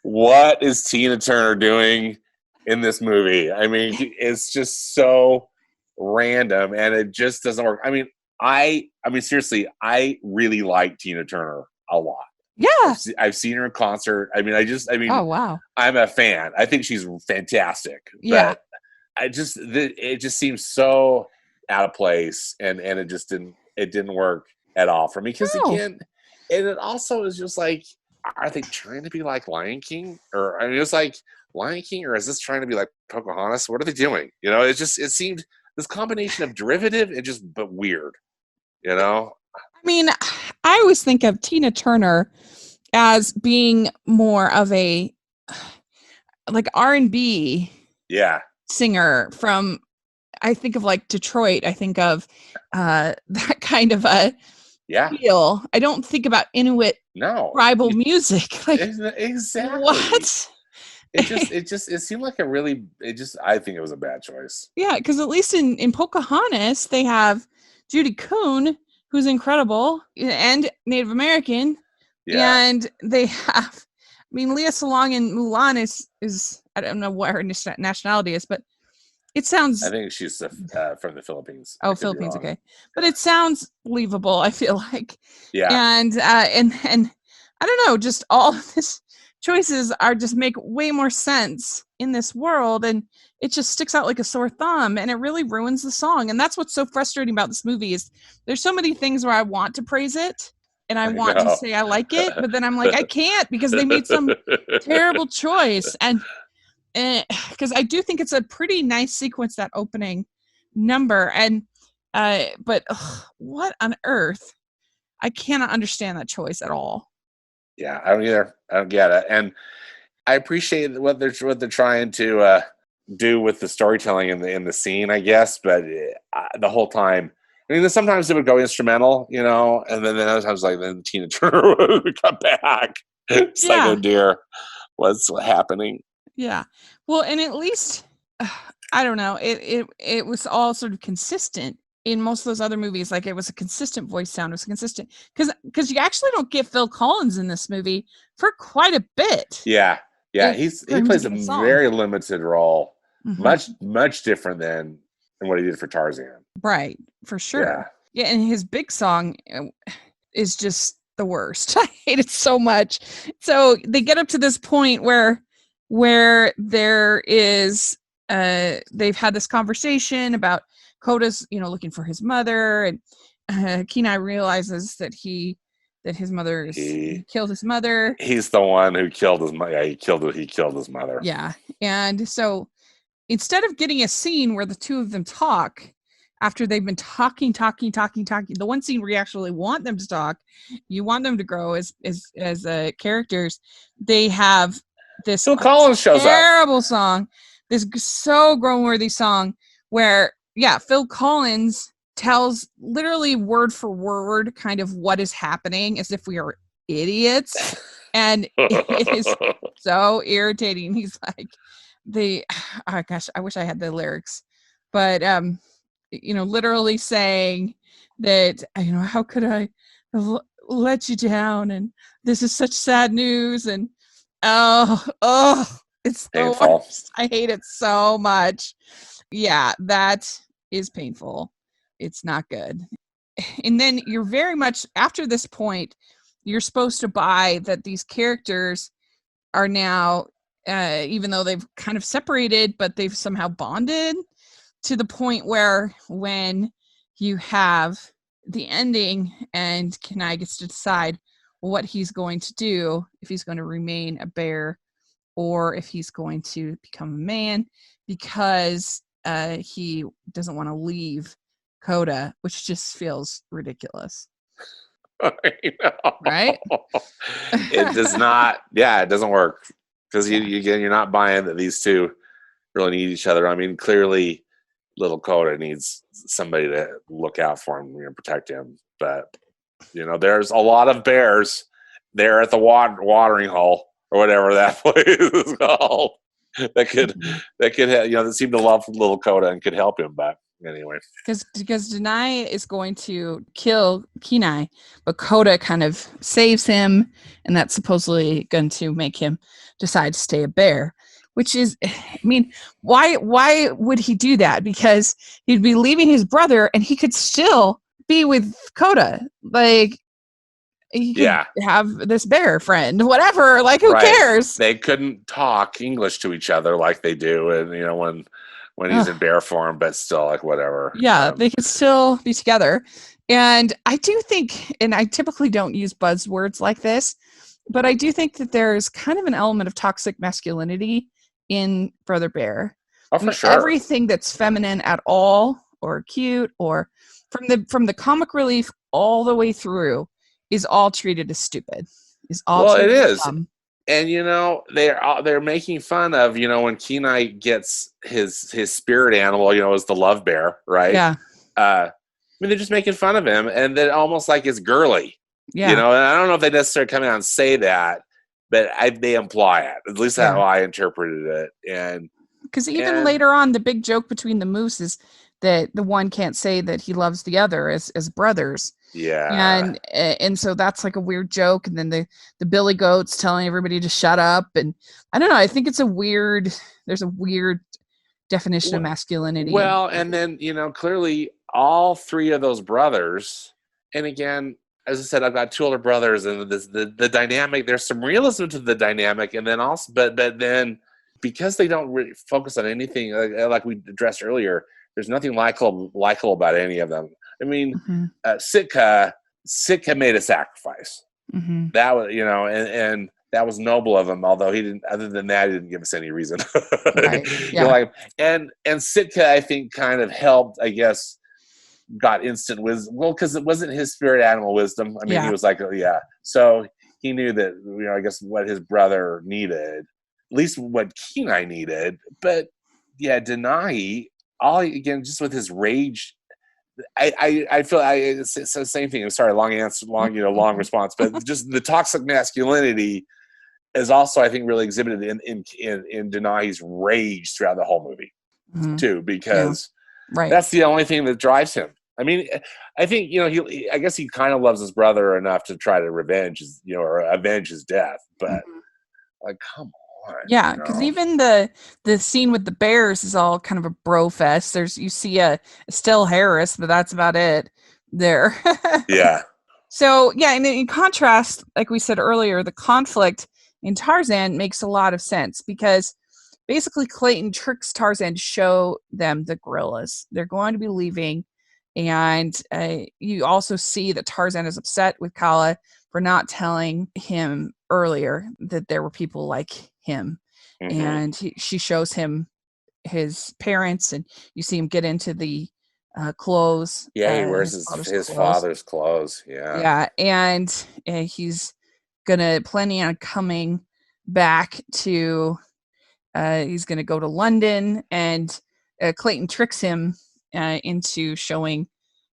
what is Tina Turner doing in this movie? I mean, it's just so random and it just doesn't work. I mean, seriously, I really like Tina Turner a lot. Yeah. I've seen her in concert. Oh, wow. I'm a fan. I think she's fantastic. Yeah. But it just seems so out of place and it didn't work at all for me. Because again, and it also is just like, are they trying to be like Lion King? Or I mean, it's like Lion King, or is this trying to be like Pocahontas? What are they doing? You know, it seemed this combination of derivative and just but weird. You know? I mean, I always think of Tina Turner as being more of a like R&B singer from, I think of like Detroit. I think of that kind of a feel. I don't think about Inuit tribal music. Like, exactly. What? It seemed like I think it was a bad choice. Yeah, because at least in Pocahontas, they have Judy Kuhn, who's incredible, and Native American. Yeah. And they have, I mean, Lea Salong in Mulan is I don't know what her nationality is, but it sounds. I think she's from the Philippines. Oh, Philippines, okay. But it sounds believable, I feel like. Yeah. And I don't know, just all of these choices are just make way more sense in this world, and it just sticks out like a sore thumb, and it really ruins the song. And that's what's so frustrating about this movie is there's so many things where I want to praise it and I want to say I like it, but then I'm like, I can't because they made some terrible choice. And because I do think it's a pretty nice sequence, that opening number, and but what on earth? I cannot understand that choice at all. Yeah, I don't either. I don't get it, and I appreciate what they're trying to do with the storytelling in the scene, I guess. But the whole time, I mean, sometimes it would go instrumental, you know, and then other times, like then Tina Turner would come back. It's like, oh dear, what's happening? Yeah, well, and at least I don't know. It was all sort of consistent in most of those other movies. Like, it was a consistent voice sound. It was consistent because you actually don't get Phil Collins in this movie for quite a bit. Yeah. He plays a very limited role, much different than what he did for Tarzan. Right, for sure. Yeah, and his big song is just the worst. I hate it so much. So they get up to this point where there is they've had this conversation about Koda's, looking for his mother, and Kenai realizes that his mother he killed his mother. He's the one who killed his mother. Yeah, he killed his mother. Yeah, and so instead of getting a scene where the two of them talk after they've been talking, the one scene where you actually want them to talk, you want them to grow as characters, they have this Phil Collins shows terrible song, this so grown-worthy song where Phil Collins tells literally word for word kind of what is happening as if we are idiots, and it is so irritating. He's like, oh gosh, I wish I had the lyrics, but literally saying that, how could I let you down, and this is such sad news, and it's the worst. I hate it so much. Yeah, that is painful. It's not good. And then you're very much, after this point, you're supposed to buy that these characters are now, even though they've kind of separated, but they've somehow bonded to the point where when you have the ending and Kenai gets to decide what he's going to do, if he's going to remain a bear or if he's going to become a man, because he doesn't want to leave Koda, which just feels ridiculous. I know. Right? It does not. Yeah, it doesn't work because you're not buying that these two really need each other. I mean, clearly, little Koda needs somebody to look out for him and protect him. But there's a lot of bears there at the watering hole or whatever that place is called. that could that seemed to love little Koda and could help him. But anyway, because Denai is going to kill Kenai, but Koda kind of saves him, and that's supposedly going to make him decide to stay a bear. Which is, I mean, why would he do that? Because he'd be leaving his brother, and he could still be with Koda. Like, he could have this bear friend, whatever. Like, who cares? They couldn't talk English to each other like they do, and when he's in bear form, but still, like, whatever. Yeah, they could still be together. And I do think, and I typically don't use buzzwords like this, but I do think that there's kind of an element of toxic masculinity in Brother Bear. Oh, for sure. Everything that's feminine at all, or cute, or from the comic relief all the way through, is all treated as stupid. It is. Dumb. And they're making fun of when Kenai gets his spirit animal, is the love bear, right? Yeah. I mean, they're just making fun of him, and then almost like it's girly. Yeah. And I don't know if they necessarily come out and say that, but they imply it. At least that's how I interpreted it. And because even later on, the big joke between the moose is that the one can't say that he loves the other as brothers. Yeah. And so that's like a weird joke. And then the Billy Goat's telling everybody to shut up. And I don't know. I think there's a weird definition of masculinity. Well, and then, clearly all three of those brothers, and again, as I said, I've got two older brothers, and the dynamic, there's some realism to the dynamic. And then also, but then because they don't really focus on anything like we addressed earlier, there's nothing likable about any of them. I mean, Sitka made a sacrifice. Mm-hmm. That was, and that was noble of him. Although he didn't, other than that, he didn't give us any reason. Right. Yeah. And Sitka, I think, kind of helped. I guess got instant wisdom. Well, because it wasn't his spirit animal wisdom. I mean, he was like, so he knew that I guess what his brother needed, at least what Kenai needed. But Denai, just with his rage. I feel it's the same thing. I'm sorry, long answer, long response, but just the toxic masculinity is also, I think, really exhibited in Denai's rage throughout the whole movie, too, because that's the only thing that drives him. I mean, I think I guess he kind of loves his brother enough to try to avenge his death, but like, come on. Yeah, because even the scene with the bears is all kind of a bro fest. You see a Estelle Harris, but that's about it there. Yeah. So and in contrast, like we said earlier, the conflict in Tarzan makes a lot of sense because basically Clayton tricks Tarzan to show them the gorillas. They're going to be leaving, and you also see that Tarzan is upset with Kala for not telling him earlier that there were people like him. And she shows him his parents, and you see him get into the clothes. He wears his father's clothes. And he's planning on coming back to he's gonna go to London, and Clayton tricks him into showing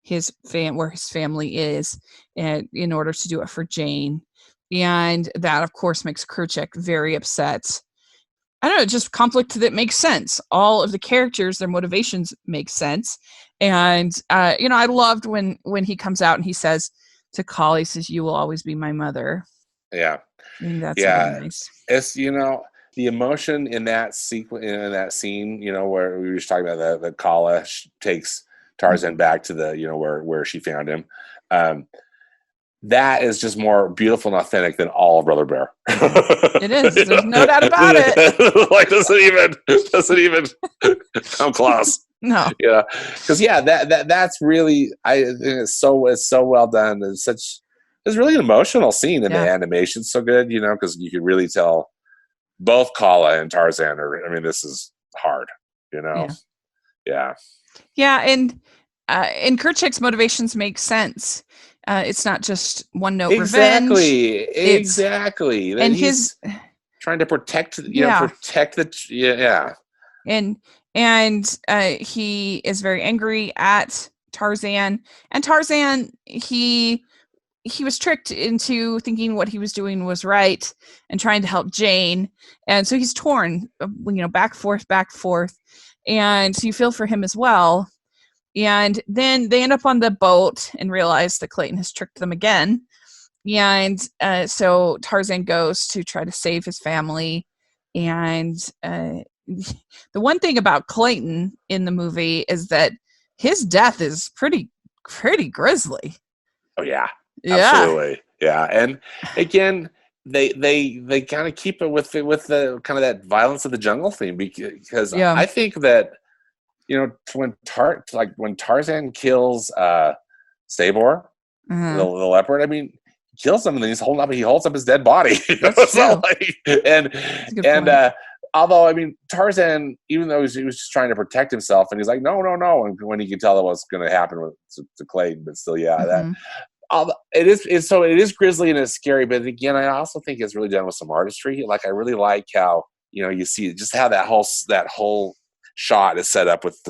where his family is, and in order to do it for Jane. And that, of course, makes Kerchak very upset. I don't know, just conflict that makes sense. All of the characters, their motivations make sense. And, I loved when he comes out and he says to Kala, he says, "You will always be my mother." Yeah. I think that's really nice. It's, the emotion in that sequence, in that scene, where we were just talking about the Kala takes Tarzan back to the, where she found him. That is just more beautiful and authentic than all of Brother Bear. It is. There's no doubt about it. Like, doesn't even come close. No. Because that's really, I think it's so well done. It's really an emotional scene, and the animation's so good, because you could really tell both Kala and Tarzan this is hard, Yeah, and Kerchak's motivations make sense. It's not just one note revenge. Exactly. And he's trying to protect, protect the, And he is very angry at Tarzan. And Tarzan, he he was tricked into thinking what he was doing was right and trying to help Jane. And so he's torn, back, forth. And so you feel for him as well. And then they end up on the boat and realize that Clayton has tricked them again. And so Tarzan goes to try to save his family. And the one thing about Clayton in the movie is that his death is pretty grisly. Oh yeah, Yeah. absolutely, yeah. And again, they kind of keep it with the kind of that violence of the jungle theme, because I think that when Tarzan kills Sabor, the leopard, I mean, he kills him and then he holds up his dead body. That's true. Although, I mean, Tarzan, even though he was just trying to protect himself, and he's like, no, and when he can tell what's going to happen to Clayton, but still, it is grisly and it's scary. But again, I also think it's really done with some artistry. Like, I really like how you see just how that whole shot is set up with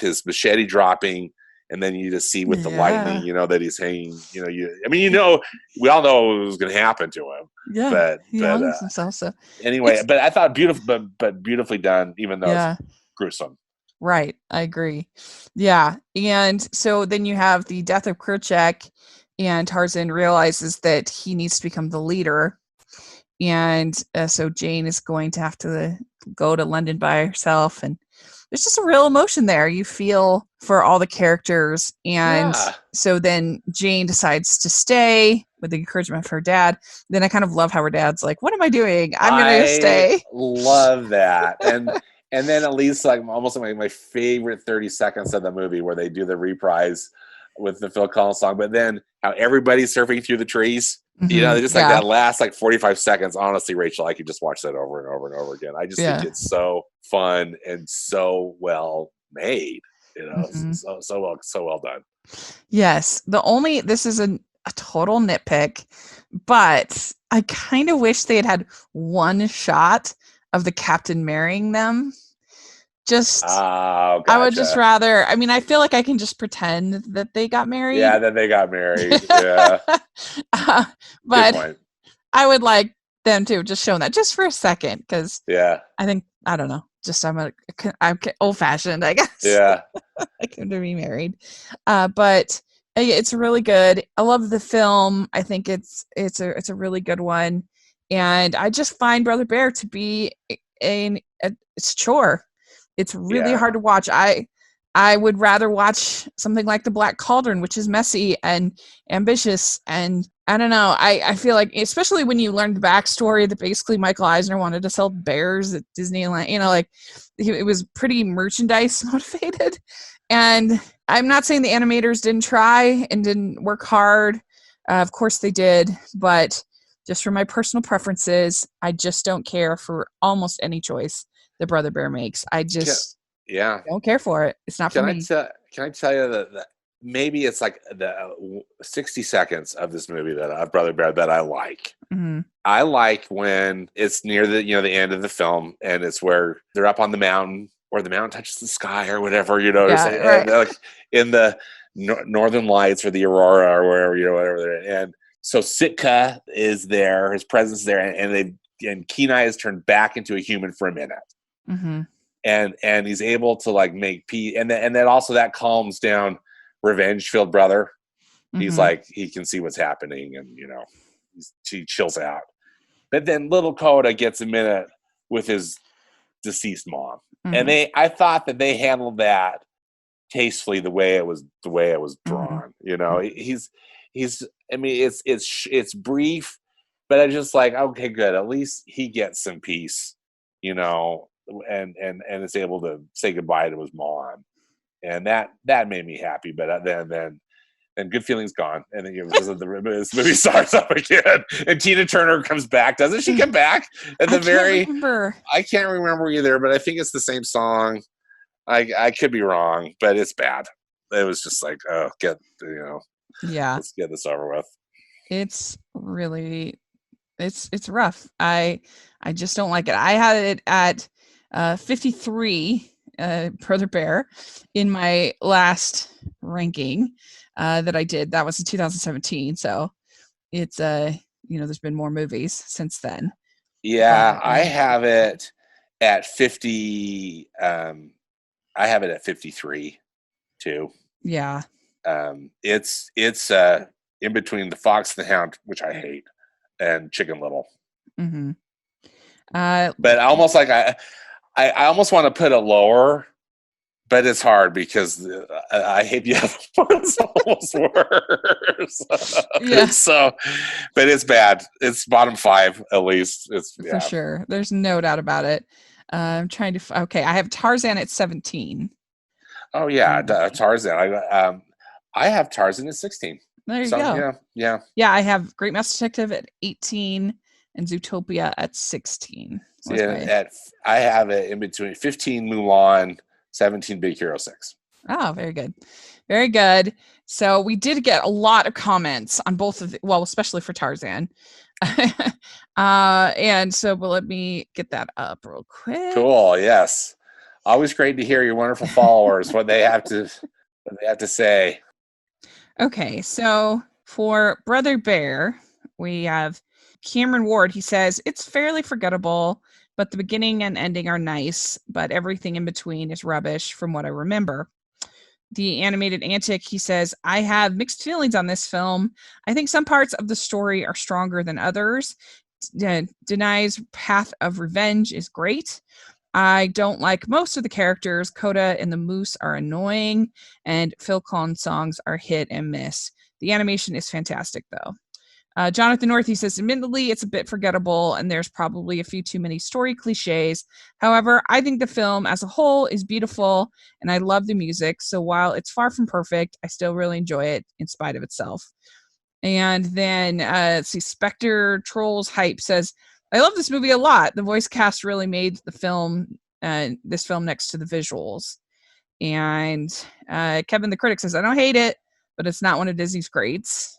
his machete dropping, and then you just see with the lightning, that he's hanging. We all know what was going to happen to him. Yeah, but he hangs himself. So anyway, but I thought beautiful, but beautifully done, even though it's gruesome. Right, I agree. Yeah, and so then you have the death of Kerchak, and Tarzan realizes that he needs to become the leader, and so Jane is going to have to go to London by herself, and there's just a real emotion there. You feel for all the characters, and so then Jane decides to stay with the encouragement of her dad. Then I kind of love how her dad's like, "What am I doing? I'm going to stay." Love that, and then at least almost my favorite 30 seconds of the movie where they do the reprise with the Phil Collins song, but then how everybody's surfing through the trees. Just that last 45 seconds. Honestly, Rachel, I could just watch that over and over and over again. I just think it's so fun and so well made. So well done. Yes. This is a total nitpick, but I kind of wish they had one shot of the captain marrying them. Gotcha. I would just rather, I feel like I can just pretend that they got married. Yeah, that they got married. Yeah. But I would like them to just show that just for a second, because I think, I don't know, just I'm old fashioned, I guess. Yeah. I can to be married. But it's really good. I love the film. I think it's a really good one. And I just find Brother Bear to be it's a chore. It's really hard to watch. I would rather watch something like The Black Cauldron, which is messy and ambitious. And I don't know. I feel like, especially when you learn the backstory that basically Michael Eisner wanted to sell bears at Disneyland, it was pretty merchandise motivated. And I'm not saying the animators didn't try and didn't work hard. Of course they did. But just for my personal preferences, I just don't care for almost any choice that Brother Bear makes. I just don't care for it. It's not for me. Can I tell you that maybe it's like the 60 seconds of this movie that Brother Bear that I like. Mm-hmm. I like when it's near the the end of the film, and it's where they're up on the mountain, or the mountain touches the sky, or whatever, and like in the northern lights or the aurora or wherever, whatever they're in. And so Sitka is there, his presence is there, and Kenai is turned back into a human for a minute. Mm-hmm. And he's able to make peace, and then also that calms down revenge-filled brother. He's he can see what's happening, and he chills out. But then little Koda gets a minute with his deceased mom, and I thought that they handled that tastefully the way it was drawn. He's it's brief, but I just okay, good, at least he gets some peace, and is able to say goodbye to his mom, and that made me happy. But then Good Feelings gone, and then this movie starts up again, and Tina Turner comes back. Doesn't she come back at the I can't remember either, but I think it's the same song. I could be wrong, but it's bad. It was just let's get this over with. It's really it's rough. I just don't like it. I had it at 53, Brother Bear, in my last ranking that I did. That was in 2017. So it's there's been more movies since then. Yeah, I have it at 50. I have it at 53 too. Yeah. It's in between The Fox and the Hound, which I hate, and Chicken Little. Mm-hmm. But almost like I almost want to put it lower, but it's hard because I hate the other ones almost worse. Yeah. So, but it's bad. It's bottom 5 at least. It's for sure. There's no doubt about it. I'm trying to. Okay, I have Tarzan at 17. Oh yeah, Tarzan. I have Tarzan at 16. There you go. Yeah. I have Great Mouse Detective at 18 and Zootopia at 16. I have it in between 15 Mulan, 17 Big Hero 6. Oh, very good. Very good. So we did get a lot of comments on both of especially for Tarzan. And so let me get that up real quick. Cool. Yes. Always great to hear your wonderful followers, what they have to say. Okay. So for Brother Bear, we have Cameron Ward. He says, it's fairly forgettable, but the beginning and ending are nice, but everything in between is rubbish from what I remember. The Animated Antic, he says, I have mixed feelings on this film. I think some parts of the story are stronger than others. Denai's path of revenge is great. I don't like most of the characters. Koda and the moose are annoying, and Phil Collins' songs are hit and miss. The animation is fantastic, though. Jonathan North, he says, admittedly, it's a bit forgettable, and there's probably a few too many story cliches. However, I think the film as a whole is beautiful, and I love the music. So while it's far from perfect, I still really enjoy it in spite of itself. And then, Spectre Trolls Hype says, I love this movie a lot. The voice cast really made the film, this film next to the visuals. And Kevin the Critic says, I don't hate it, but it's not one of Disney's greats.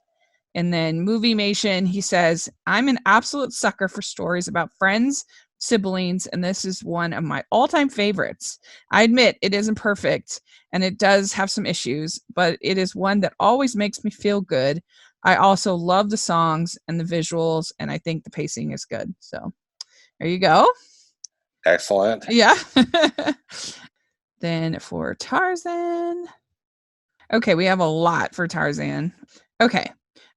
And then Movie Mation, he says, I'm an absolute sucker for stories about friends, siblings, and this is one of my all-time favorites. I admit it isn't perfect, and it does have some issues, but it is one that always makes me feel good. I also love the songs and the visuals, and I think the pacing is good. So there you go. Excellent. Yeah. Then for Tarzan. Okay, we have a lot for Tarzan. Okay.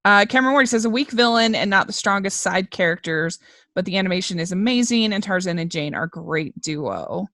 Cameron Ward says, a weak villain and not the strongest side characters, but the animation is amazing, and Tarzan and Jane are a great duo.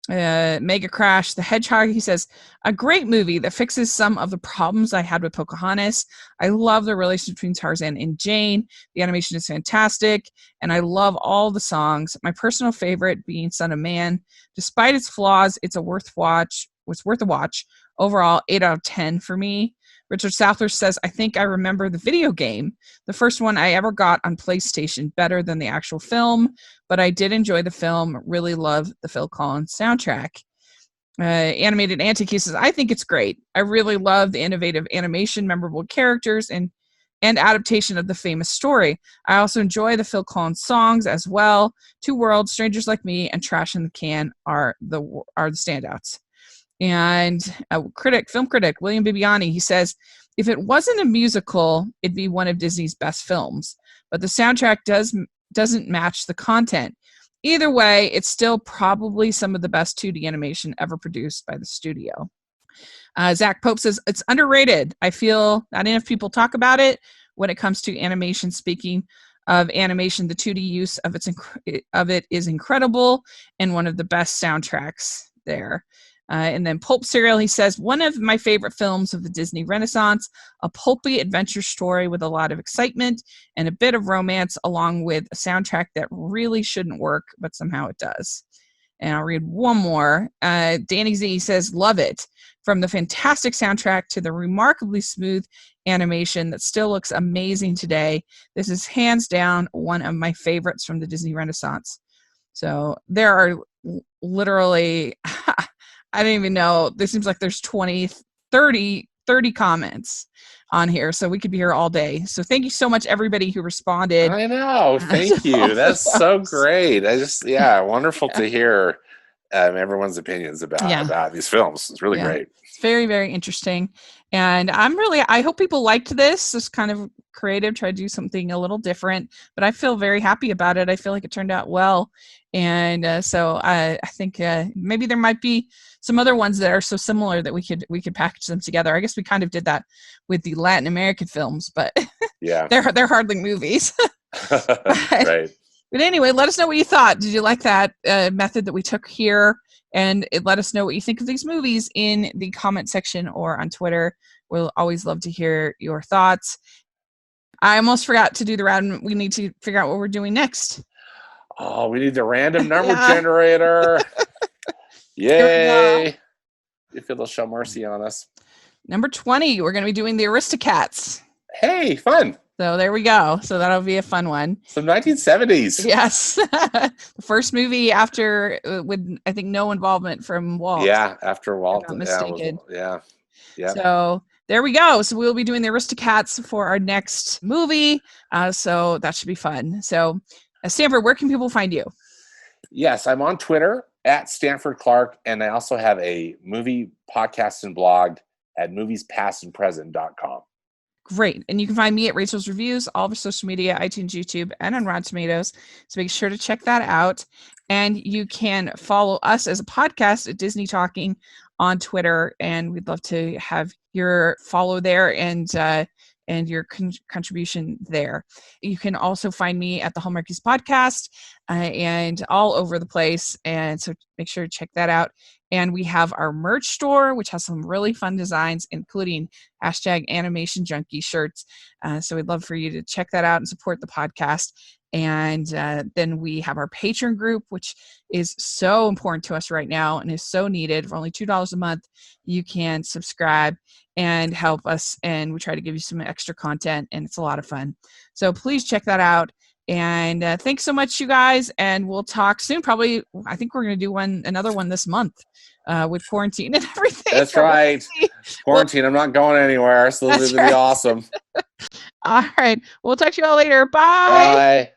Mega Crash the Hedgehog, he says, a great movie that fixes some of the problems I had with Pocahontas. I love the relationship between Tarzan and Jane. The animation is fantastic, and I love all the songs. My personal favorite being Son of Man. Despite its flaws, it's worth a watch. Overall, 8 out of 10 for me. Richard Southler says, I think I remember the video game, the first one I ever got on PlayStation, better than the actual film, but I did enjoy the film, really love the Phil Collins soundtrack. Animated Antique, he says, I think it's great. I really love the innovative animation, memorable characters, and adaptation of the famous story. I also enjoy the Phil Collins songs as well. Two Worlds, Strangers Like Me, and Trash in the Can are the standouts. And film critic William Bibiani, he says, if it wasn't a musical, it'd be one of Disney's best films, but the soundtrack doesn't match the content. Either way, it's still probably some of the best 2D animation ever produced by the studio. Zach Pope says, it's underrated. I feel not enough people talk about it when it comes to animation. Speaking of animation, the 2D use of it is incredible and one of the best soundtracks there. And then Pulp Serial, he says, one of my favorite films of the Disney Renaissance, a pulpy adventure story with a lot of excitement and a bit of romance, along with a soundtrack that really shouldn't work, but somehow it does. And I'll read one more. Danny Z says, love it. From the fantastic soundtrack to the remarkably smooth animation that still looks amazing today, this is hands down one of my favorites from the Disney Renaissance. So there are literally... I don't even know. This seems like there's 20, 30 comments on here. So we could be here all day. So thank you so much, everybody who responded. I know. Thank you. That's so great. Wonderful to hear everyone's opinions about these films. It's really great. It's very, very interesting. And I hope people liked this. This kind of creative, try to do something a little different, but I feel very happy about it. I feel like it turned out well. And so I think maybe there might be some other ones that are so similar that we could package them together. I guess we kind of did that with the Latin American films, but Yeah. they're hardly movies. Right. But anyway, let us know what you thought. Did you like that method that we took here? And let us know what you think of these movies in the comment section or on Twitter. We'll always love to hear your thoughts. I almost forgot to do the round. We need to figure out what we're doing next. Oh, we need the random number generator. Yay. You feel they'll show mercy on us. Number 20, we're going to be doing the Aristocats. Hey, fun. So there we go. So that'll be a fun one. Some 1970s. Yes. The first movie after, with, I think, no involvement from Walt. Yeah, after Walt. If I'm not mistaken. Yeah. So there we go. So we'll be doing the Aristocats for our next movie. So that should be fun. So Stanford, where can people find you? Yes, I'm on Twitter at Stanford Clark, and I also have a movie podcast and blog at moviespastandpresent.com. Great. And you can find me at Rachel's Reviews, all over social media, iTunes, YouTube, and on Rotten Tomatoes. So make sure to check that out. And you can follow us as a podcast at Disney Talking on Twitter. And we'd love to have your follow there and your contribution there. You can also find me at the Hallmarkies Podcast and all over the place. And so make sure to check that out. And we have our merch store, which has some really fun designs, including #AnimationJunkie shirts. So we'd love for you to check that out and support the podcast. And then we have our Patreon group, which is so important to us right now and is so needed. For only $2 a month, you can subscribe and help us. And we try to give you some extra content, and it's a lot of fun. So please check that out. And thanks so much, you guys. And we'll talk soon. Probably, I think we're going to do another one this month with quarantine and everything. That's right. Quarantine. I'm not going anywhere. So this is going to be awesome. All right. We'll talk to you all later. Bye. Bye.